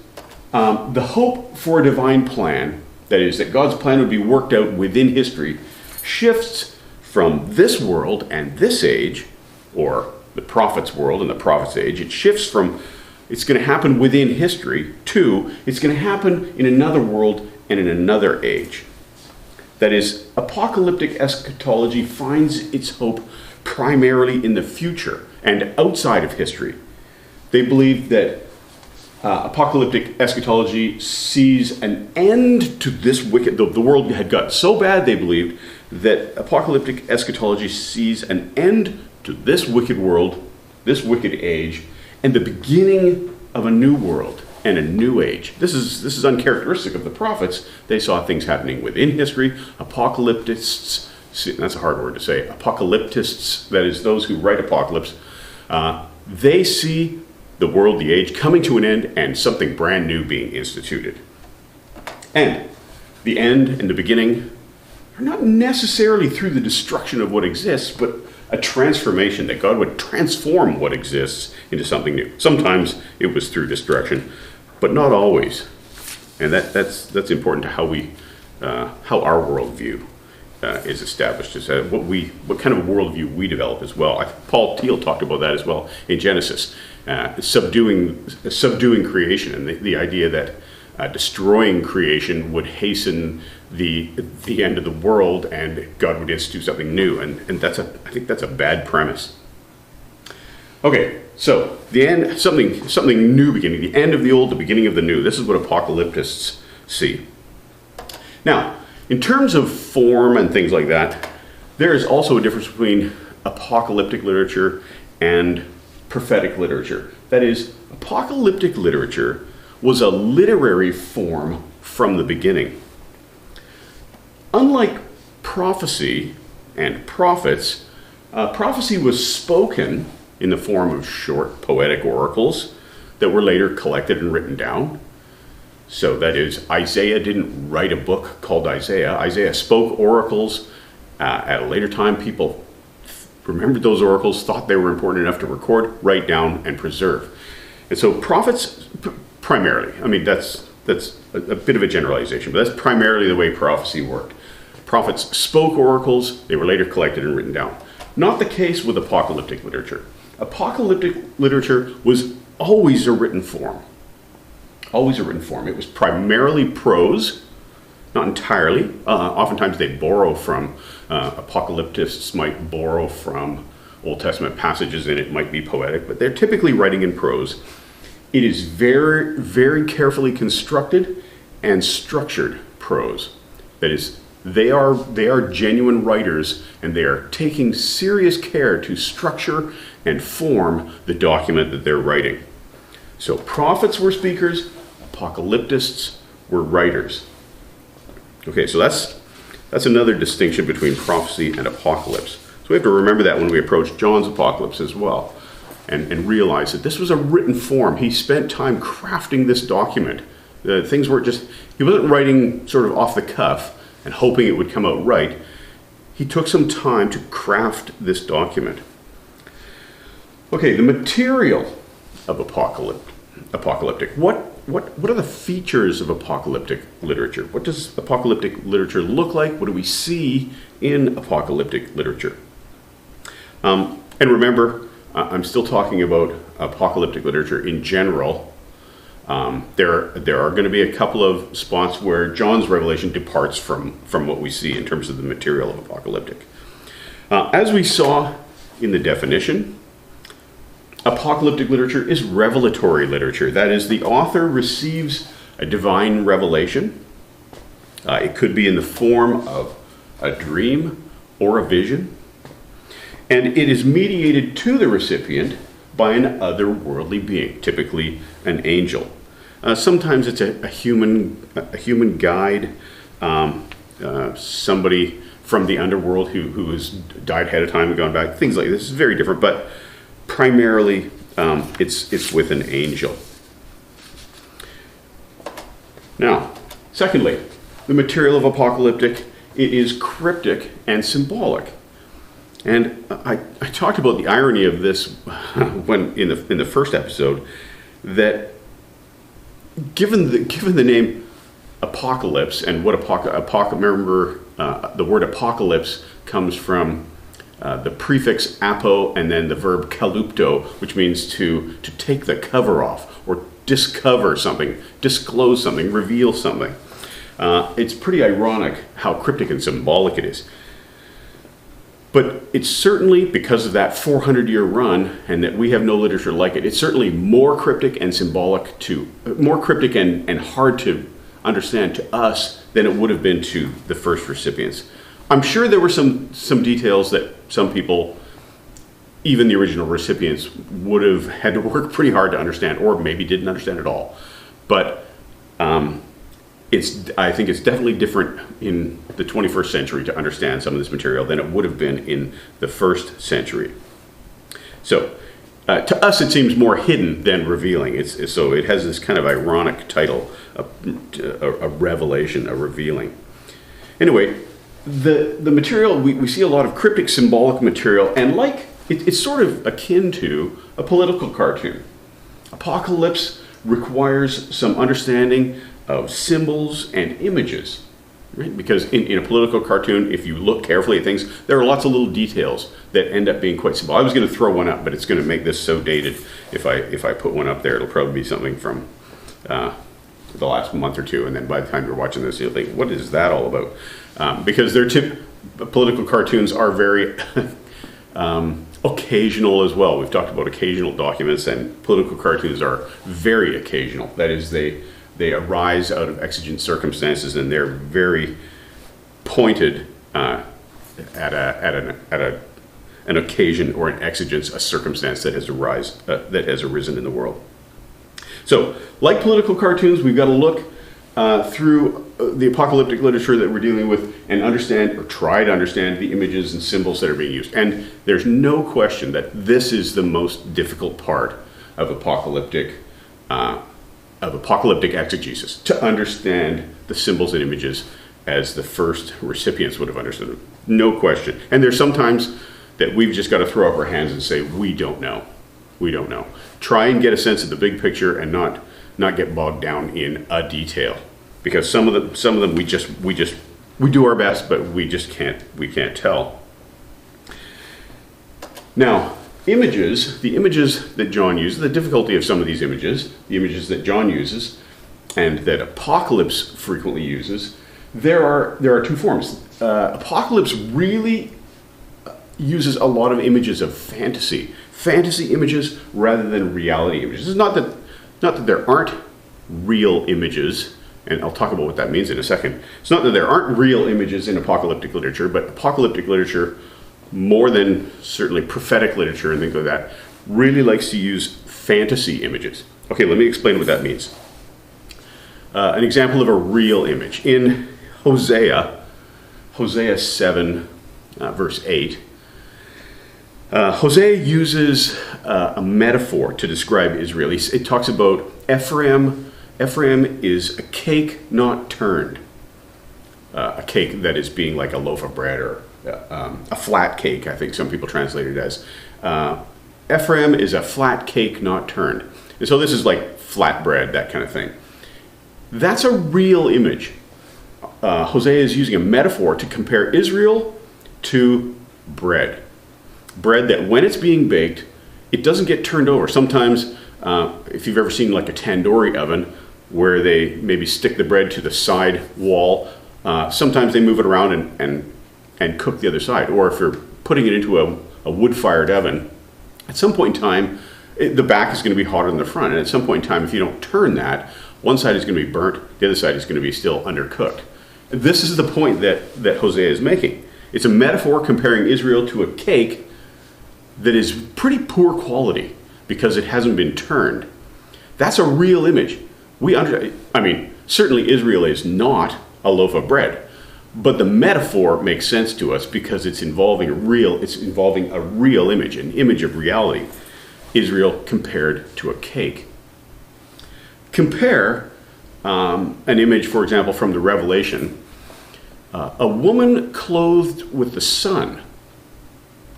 the hope for a divine plan, that is, that God's plan would be worked out within history, shifts from this world and this age, or the prophet's world and the prophet's age. It shifts from it's going to happen within history to it's going to happen in another world and in another age. That is, apocalyptic eschatology finds its hope primarily in the future and outside of history. They believe that apocalyptic eschatology sees an end to this wicked, the world had got so bad, they believed, that apocalyptic eschatology sees an end to this wicked world, this wicked age, and the beginning of a new world and a new age. This is uncharacteristic of the prophets. They saw things happening within history. Apocalyptists, that's a hard word to say, apocalyptists, that is those who write apocalypse, they see the world, the age, coming to an end and something brand new being instituted. And the end and the beginning are not necessarily through the destruction of what exists, but a transformation, that God would transform what exists into something new. Sometimes it was through destruction, but not always. And that's important to how our worldview is established, is what kind of a worldview we develop as well. Paul Thiel talked about that as well in Genesis, subduing creation, and the idea that destroying creation would hasten the end of the world, and God would institute something new, and I think that's a bad premise. Okay, so the end, something new beginning, the end of the old, the beginning of the new. This is what apocalyptists see. Now, in terms of form and things like that, there is also a difference between apocalyptic literature and prophetic literature. That is, apocalyptic literature was a literary form from the beginning. Unlike prophecy and prophets, prophecy was spoken in the form of short poetic oracles that were later collected and written down. So that is, Isaiah didn't write a book called Isaiah. Isaiah spoke oracles. At a later time, people remembered those oracles, thought they were important enough to record, write down, and preserve. And so prophets, primarily, I mean, that's a bit of a generalization, but that's primarily the way prophecy worked. Prophets spoke oracles, they were later collected and written down. Not the case with apocalyptic literature. Apocalyptic literature was always a written form. Always a written form. It was primarily prose, not entirely. Oftentimes they borrow from, apocalyptists might borrow from Old Testament passages, and it might be poetic, but they're typically writing in prose. It is very, very carefully constructed and structured prose. That is, they are genuine writers, and they are taking serious care to structure and form the document that they're writing. So prophets were speakers, apocalyptists were writers. Okay, so that's another distinction between prophecy and apocalypse. So we have to remember that when we approach John's apocalypse as well, and realize that this was a written form. He spent time crafting this document. Things weren't just, he wasn't writing sort of off the cuff and hoping it would come out right. He took some time to craft this document. Okay, the material of apocalyptic. What are the features of apocalyptic literature? What does apocalyptic literature look like? What do we see in apocalyptic literature? And remember, I'm still talking about apocalyptic literature in general. There are going to be a couple of spots where John's revelation departs from what we see in terms of the material of apocalyptic. As we saw in the definition, apocalyptic literature is revelatory literature. That is, the author receives a divine revelation. It could be in the form of a dream or a vision. And it is mediated to the recipient by an otherworldly being, typically an angel. Sometimes it's a human guide, somebody from the underworld who has died ahead of time and gone back. Things like this is very different, but primarily it's with an angel. Now, secondly, the material of apocalyptic, it is cryptic and symbolic. And I talked about the irony of this when in the first episode, that given the name apocalypse and what remember the word apocalypse comes from the prefix apo and then the verb kalupto, which means to take the cover off or discover something, disclose something, reveal something. It's pretty ironic how cryptic and symbolic it is. But it's certainly, because of that 400-year run and that we have no literature like it, it's certainly more cryptic and symbolic more cryptic and hard to understand to us than it would have been to the first recipients. I'm sure there were some details that some people, even the original recipients, would have had to work pretty hard to understand, or maybe didn't understand at all. But I think it's definitely different in the 21st century to understand some of this material than it would have been in the first century. So to us, it seems more hidden than revealing. So it has this kind of ironic title, a revelation, a revealing. Anyway, the material, we see a lot of cryptic symbolic material, and it's sort of akin to a political cartoon. Apocalypse requires some understanding of symbols and images, right? Because in a political cartoon, if you look carefully at things, there are lots of little details that end up being quite symbolic. I was going to throw one up, but it's going to make this so dated. If I put one up there, it'll probably be something from the last month or two, and then by the time you're watching this, you'll think, what is that all about? Because political cartoons are very occasional as well. We've talked about occasional documents, and political cartoons are very occasional. That is, they arise out of exigent circumstances, and they're very pointed at an occasion or an exigence, a circumstance that has arisen in the world. So, like political cartoons, we've got to look through the apocalyptic literature that we're dealing with and understand, or try to understand, the images and symbols that are being used. And there's no question that this is the most difficult part of apocalyptic exegesis, to understand the symbols and images as the first recipients would have understood them. No question. And there's sometimes that we've just got to throw up our hands and say, we don't know. We don't know. Try and get a sense of the big picture and not get bogged down in a detail. Because some of them we do our best, but we can't tell. Now, the images that John uses, the difficulty of some of these images, the images that John uses, and that Apocalypse frequently uses, there are two forms. Apocalypse really uses a lot of images of fantasy images rather than reality images. It's not that there aren't real images, and I'll talk about what that means in a second. It's not that there aren't real images in apocalyptic literature, but apocalyptic literature, more than certainly prophetic literature and things like that, really likes to use fantasy images. Okay, let me explain what that means. An example of a real image. In Hosea 7, verse 8, Hosea uses a metaphor to describe Israel. It talks about Ephraim is a cake not turned. A cake that is being like a loaf of bread, or a flat cake, I think some people translate it as. Ephraim is a flat cake not turned. And so this is like flat bread, that kind of thing. That's a real image. Hosea is using a metaphor to compare Israel to bread. Bread that when it's being baked, it doesn't get turned over. Sometimes, if you've ever seen like a tandoori oven where they maybe stick the bread to the side wall, sometimes they move it around and cook the other side. Or if you're putting it into a wood-fired oven, at some point in time, the back is going to be hotter than the front. And at some point in time, if you don't turn that, one side is going to be burnt, the other side is going to be still undercooked. This is the point that Hosea is making. It's a metaphor comparing Israel to a cake that is pretty poor quality because it hasn't been turned. That's a real image. Certainly Israel is not a loaf of bread, but the metaphor makes sense to us because it's involving a real image, an image of reality. Israel compared to a cake. Compare an image, for example, from the Revelation, a woman clothed with the sun.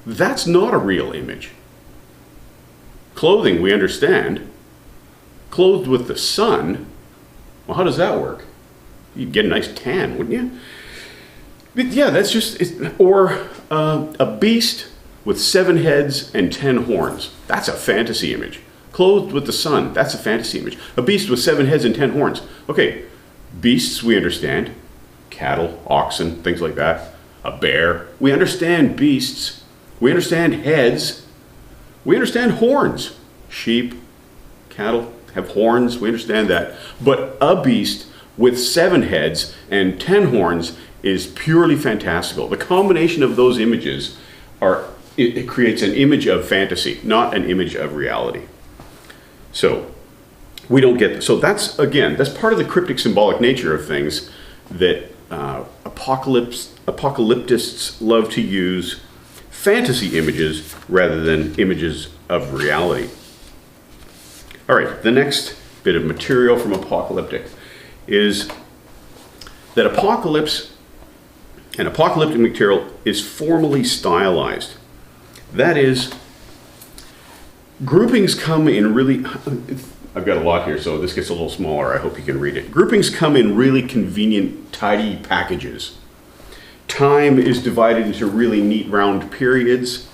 That's not a real image. Clothing, we understand. Clothed with the sun, well, how does that work? You'd get a nice tan, wouldn't you? But yeah, that's just, or a beast with 7 heads and 10 horns. That's a fantasy image. Clothed with the sun, that's a fantasy image. A beast with 7 heads and 10 horns. Okay, Beasts, we understand. Cattle, oxen, things like that. A bear. We understand beasts. We understand heads. We understand horns. Sheep, cattle have horns. We understand that. But a beast with 7 heads and 10 horns is purely fantastical. The combination of those images it creates an image of fantasy, not an image of reality. So we don't get this. So that's part of the cryptic symbolic nature of things that apocalyptists love to use fantasy images rather than images of reality. All right, the next bit of material from apocalyptic is that apocalyptic material is formally stylized. That is, groupings come in really, I've got a lot here, so this gets a little smaller. I hope you can read it. Groupings come in really convenient, tidy packages. Time is divided into really neat round periods.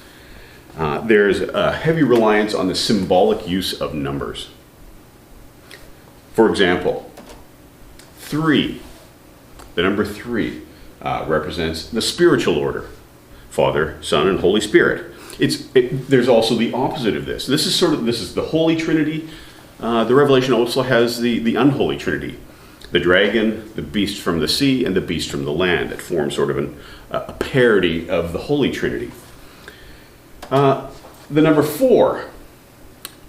There's a heavy reliance on the symbolic use of numbers. For example, 3, the number 3, represents the spiritual order, Father, Son, and Holy Spirit. There's also the opposite of this. This is the Holy Trinity. The Revelation also has the unholy Trinity, the dragon, the beast from the sea, and the beast from the land, that form sort of a parody of the Holy Trinity. The number 4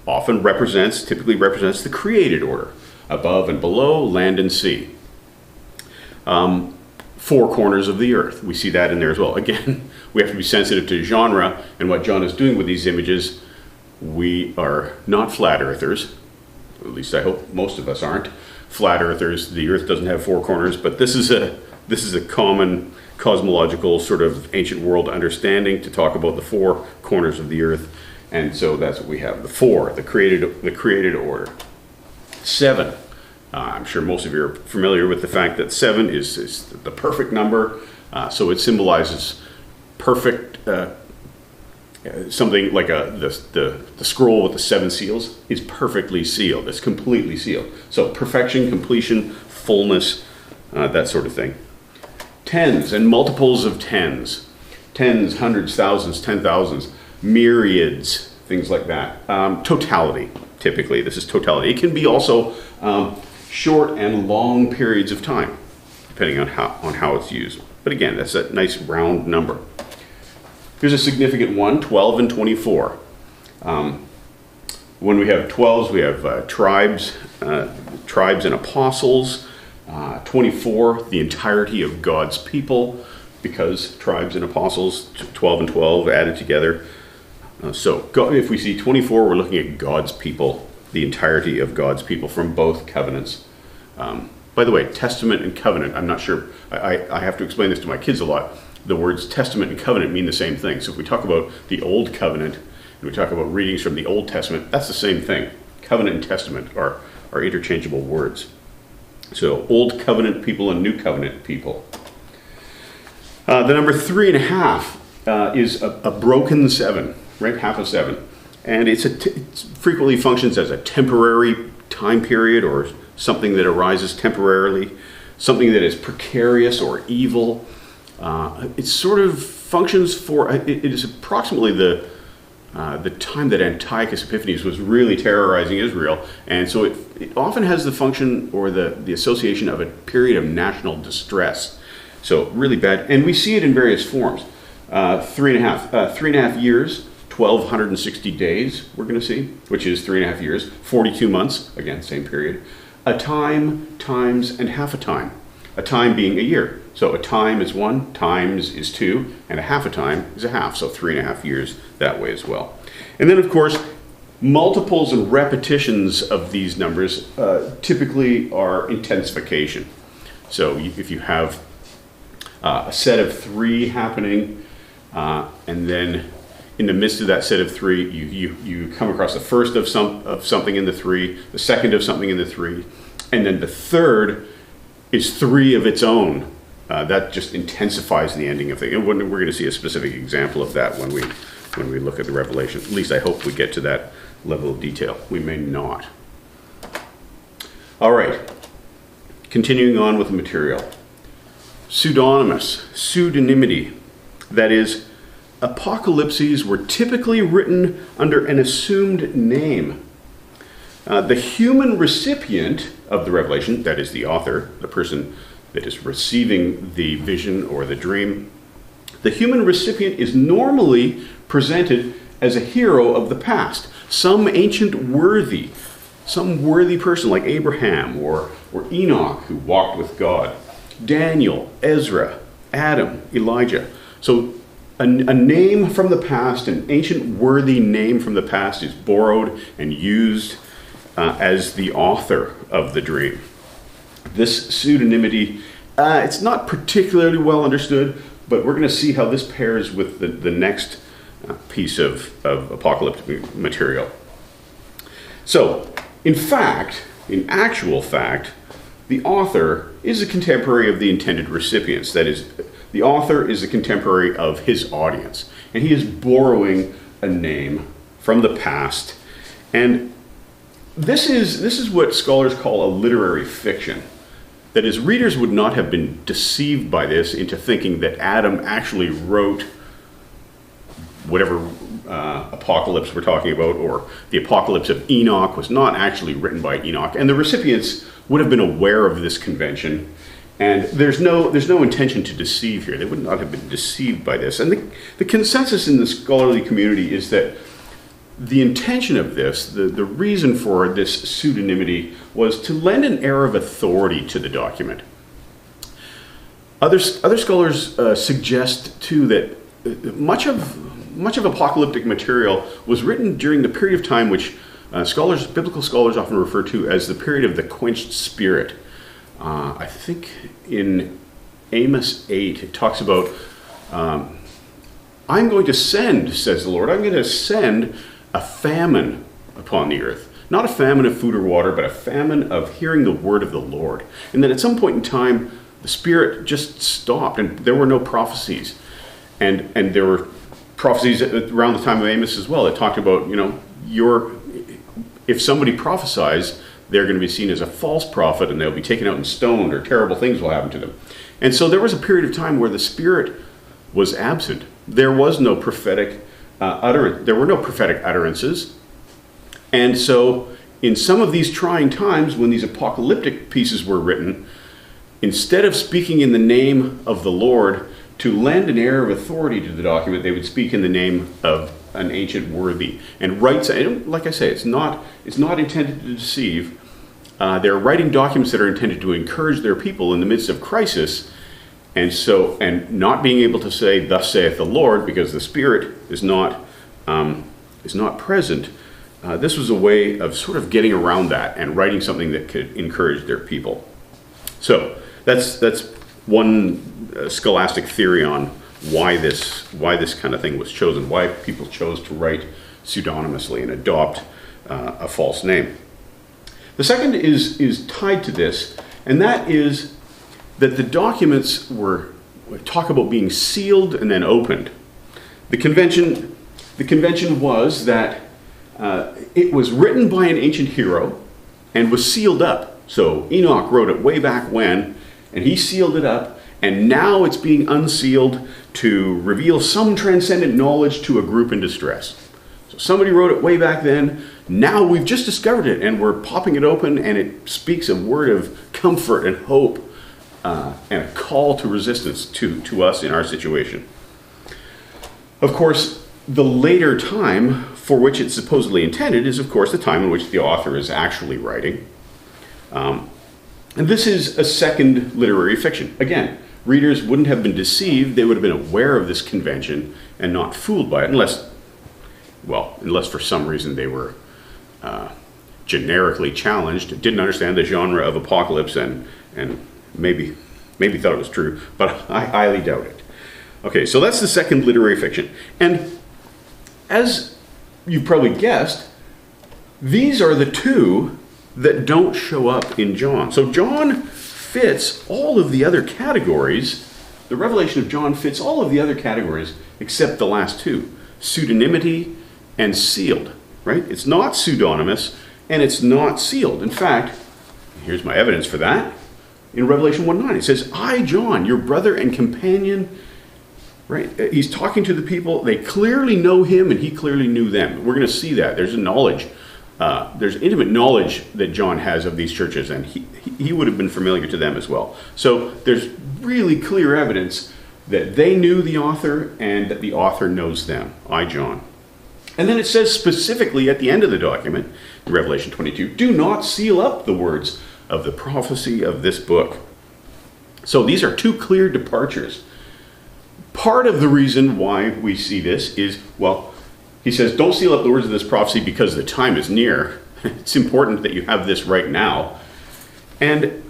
often typically represents the created order, above and below, land and sea. 4 corners of the earth. We see that in there as well. Again, we have to be sensitive to genre and what John is doing with these images. We are not flat earthers. At least I hope most of us aren't flat earthers. The earth doesn't have 4 corners, but this is a common cosmological sort of ancient world understanding to talk about the 4 corners of the earth. And so that's what we have. The 4, the created order. 7. I'm sure most of you are familiar with the fact that 7 is the perfect number. So it symbolizes perfect, something like the scroll with the 7 seals is perfectly sealed. It's completely sealed. So perfection, completion, fullness, that sort of thing. 10s and multiples of 10s. 10s, hundreds, thousands, 10,000s, myriads, things like that. Totality, typically. This is totality. It can be also short and long periods of time, depending on how it's used. But again, that's a nice round number. Here's a significant one, 12 and 24. When we have 12s, we have tribes and apostles. 24, the entirety of God's people, because tribes and apostles, 12 and 12 added together. So if we see 24, we're looking at God's people, the entirety of God's people from both covenants. By the way, testament and covenant, I'm not sure, I have to explain this to my kids a lot. The words testament and covenant mean the same thing. So if we talk about the Old Covenant, and we talk about readings from the Old Testament, that's the same thing. Covenant and testament are interchangeable words. So Old Covenant people and New Covenant people. The number 3.5 is a broken 7, right? Half of 7. And it frequently functions as a temporary time period or something that arises temporarily, something that is precarious or evil. It sort of functions it is approximately the time that Antiochus Epiphanes was really terrorizing Israel. And so it often has the function or the association of a period of national distress. So really bad. And we see it in various forms. 3.5 years, 1,260 days, we're going to see, which is 3.5 years, 42 months, again, same period. A time, times, and half a time. A time being a year. So a time is 1, times is 2, and a half a time is a half. So 3.5 years that way as well. And then, of course, multiples and repetitions of these numbers typically are intensification. So if you have a set of 3 happening, and then in the midst of that set of 3, you come across the first of something in the 3, the second of something in the 3, and then the third is 3 of its own. That just intensifies the ending of things. And we're going to see a specific example of that when we look at the Revelation. At least I hope we get to that level of detail. We may not. All right. Continuing on with the material. Pseudonymous, pseudonymity. That is, apocalypses were typically written under an assumed name. The human recipient of the revelation, that is the author, the person that is receiving the vision or the dream, the human recipient is normally presented as a hero of the past, some worthy person like Abraham or Enoch who walked with God, Daniel, Ezra, Adam, Elijah. So a name from the past, an ancient worthy name from the past is borrowed and used as the author of the dream. This pseudonymity, it's not particularly well understood, but we're going to see how this pairs with the next piece of apocalyptic material. So, in actual fact, the author is a contemporary of the intended recipients. That is, the author is a contemporary of his audience, and he is borrowing a name from the past. And this is what scholars call a literary fiction. That is, readers would not have been deceived by this into thinking that Adam actually wrote whatever apocalypse we're talking about, or the apocalypse of Enoch was not actually written by Enoch. And the recipients would have been aware of this convention, and there's no intention to deceive here. They would not have been deceived by this. And the consensus in the scholarly community is that the intention of this, the reason for this pseudonymity, was to lend an air of authority to the document. Other scholars suggest too that much of apocalyptic material was written during the period of time which biblical scholars often refer to as the period of the quenched spirit. I think in Amos 8 it talks about, I'm going to send, says the Lord, I'm going to send a famine upon the earth. Not a famine of food or water, but a famine of hearing the word of the Lord. And then at some point in time, the Spirit just stopped, and there were no prophecies. And there were prophecies around the time of Amos as well. It talked about, if somebody prophesies, they're going to be seen as a false prophet, and they'll be taken out and stoned, or terrible things will happen to them. And so there was a period of time where the Spirit was absent. There was no prophetic utterance. There were no prophetic utterances. And so in some of these trying times when these apocalyptic pieces were written, instead of speaking in the name of the Lord to lend an air of authority to the document, they would speak in the name of an ancient worthy. And like I say, it's not intended to deceive. They're writing documents that are intended to encourage their people in the midst of crisis. And not being able to say, "Thus saith the Lord," because the Spirit is not present. This was a way of sort of getting around that and writing something that could encourage their people. So that's one scholastic theory on why this kind of thing was chosen, why people chose to write pseudonymously and adopt a false name. The second is tied to this, and that is that the documents talk about being sealed and then opened. The convention was that it was written by an ancient hero and was sealed up. So Enoch wrote it way back when, and he sealed it up, and now it's being unsealed to reveal some transcendent knowledge to a group in distress. So somebody wrote it way back then, now we've just discovered it, and we're popping it open, and it speaks a word of comfort and hope, and a call to resistance to us in our situation. Of course, the later time for which it's supposedly intended is, of course, the time in which the author is actually writing. And this is a second literary fiction. Again, readers wouldn't have been deceived. They would have been aware of this convention and not fooled by it, unless for some reason they were generically challenged, didn't understand the genre of apocalypse, and maybe thought it was true, but I highly doubt it. Okay, so that's the second literary fiction. And as you've probably guessed, these are the two that don't show up in John. So John fits all of the other categories. The revelation of John fits all of the other categories except the last two, pseudonymity and sealed, right? It's not pseudonymous and it's not sealed. In fact, here's my evidence for that. in Revelation 1:9. It says, I, John, your brother and companion, right? He's talking to the people. They clearly know him, and he clearly knew them. We're going to see that. There's a knowledge. There's intimate knowledge that John has of these churches, and he would have been familiar to them as well. So there's really clear evidence that they knew the author and that the author knows them. I, John. And then it says specifically at the end of the document, in Revelation 22, do not seal up the words of the prophecy of this book. So these are two clear departures. Part of the reason why we see this is, well, he says, don't seal up the words of this prophecy because the time is near. It's important that you have this right now. And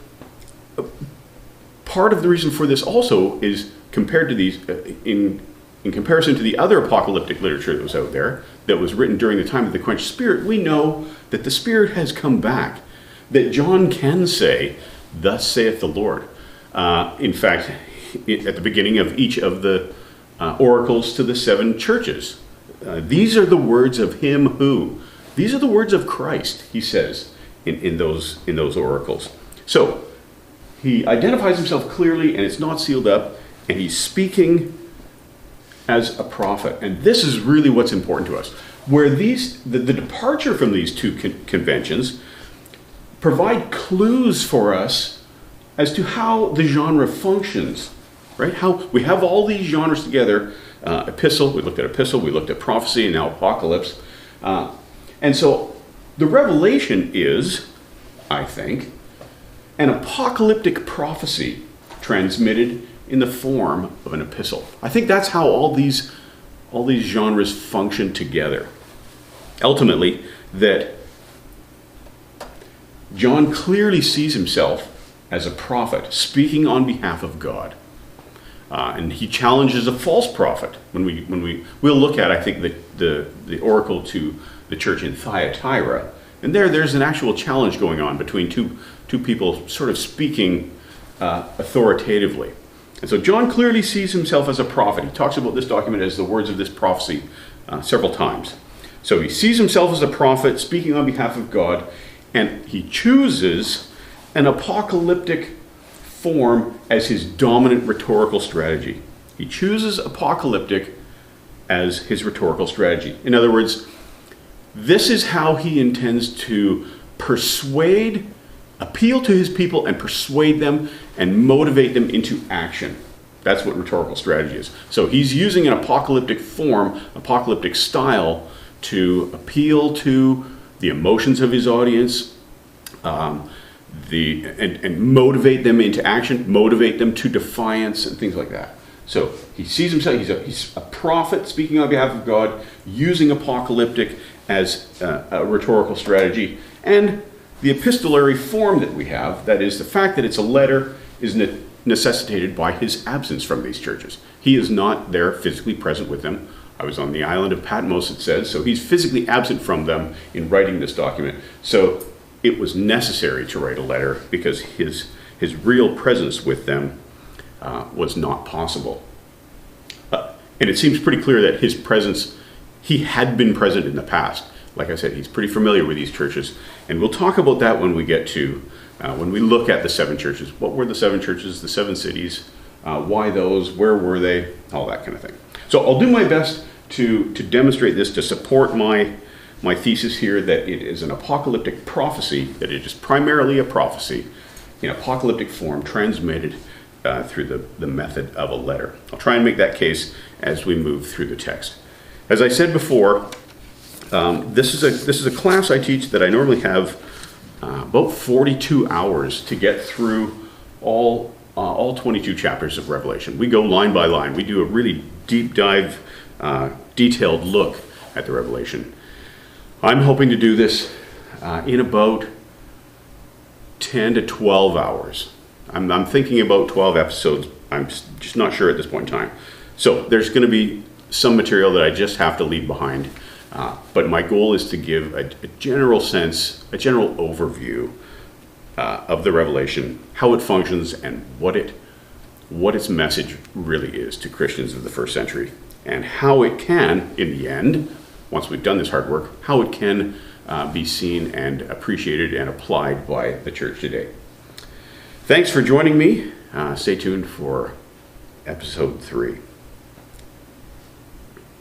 part of the reason for this also is compared to these, in comparison to the other apocalyptic literature that was out there, that was written during the time of the quenched Spirit, we know that the Spirit has come back, that John can say, thus saith the Lord. In fact, at the beginning of each of the oracles to the 7 churches, these are the words of him who. These are the words of Christ, he says, in those oracles. So, he identifies himself clearly, and it's not sealed up, and he's speaking as a prophet. And this is really what's important to us. Where the departure from these two conventions provide clues for us as to how the genre functions, right? How we have all these genres together. Epistle, we looked at epistle, we looked at prophecy, and now apocalypse. And so the Revelation is, I think, an apocalyptic prophecy transmitted in the form of an epistle. I think that's how all these genres function together. Ultimately, that John clearly sees himself as a prophet speaking on behalf of God. And he challenges a false prophet. We'll look at, I think, the oracle to the church in Thyatira, and there's an actual challenge going on between two people sort of speaking authoritatively. And so John clearly sees himself as a prophet. He talks about this document as the words of this prophecy several times. So he sees himself as a prophet speaking on behalf of God, and he chooses an apocalyptic form as his dominant rhetorical strategy. He chooses apocalyptic as his rhetorical strategy. In other words, this is how he intends to appeal to his people and persuade them and motivate them into action. That's what rhetorical strategy is. So he's using an apocalyptic form, apocalyptic style, to appeal to the emotions of his audience, and motivate them into action, motivate them to defiance and things like that. So he sees himself, he's a prophet speaking on behalf of God, using apocalyptic as a rhetorical strategy. And the epistolary form that we have, that is the fact that it's a letter, is necessitated by his absence from these churches. He is not there physically present with them. I was on the island of Patmos, it says, so he's physically absent from them in writing this document. So it was necessary to write a letter because his real presence with them was not possible. And it seems pretty clear that his presence, he had been present in the past. Like I said, he's pretty familiar with these churches. And we'll talk about that when we get to, when we look at the 7 churches. What were the 7 churches, the 7 cities? Why those? Where were they? All that kind of thing. So I'll do my best to demonstrate this, to support my thesis here that it is an apocalyptic prophecy, that it is primarily a prophecy in apocalyptic form transmitted through the method of a letter. I'll try and make that case as we move through the text. As I said before, this is a class I teach that I normally have about 42 hours to get through all 22 chapters of Revelation. We go line by line. We do a really deep dive, detailed look at the Revelation. I'm hoping to do this in about 10 to 12 hours. I'm thinking about 12 episodes. I'm just not sure at this point in time. So there's going to be some material that I just have to leave behind. But my goal is to give a general sense, a general overview of the Revelation, how it functions, and what its message really is to Christians of the first century, and how it can, in the end, once we've done this hard work, how it can be seen and appreciated and applied by the church today. Thanks for joining me. Stay tuned for episode 3.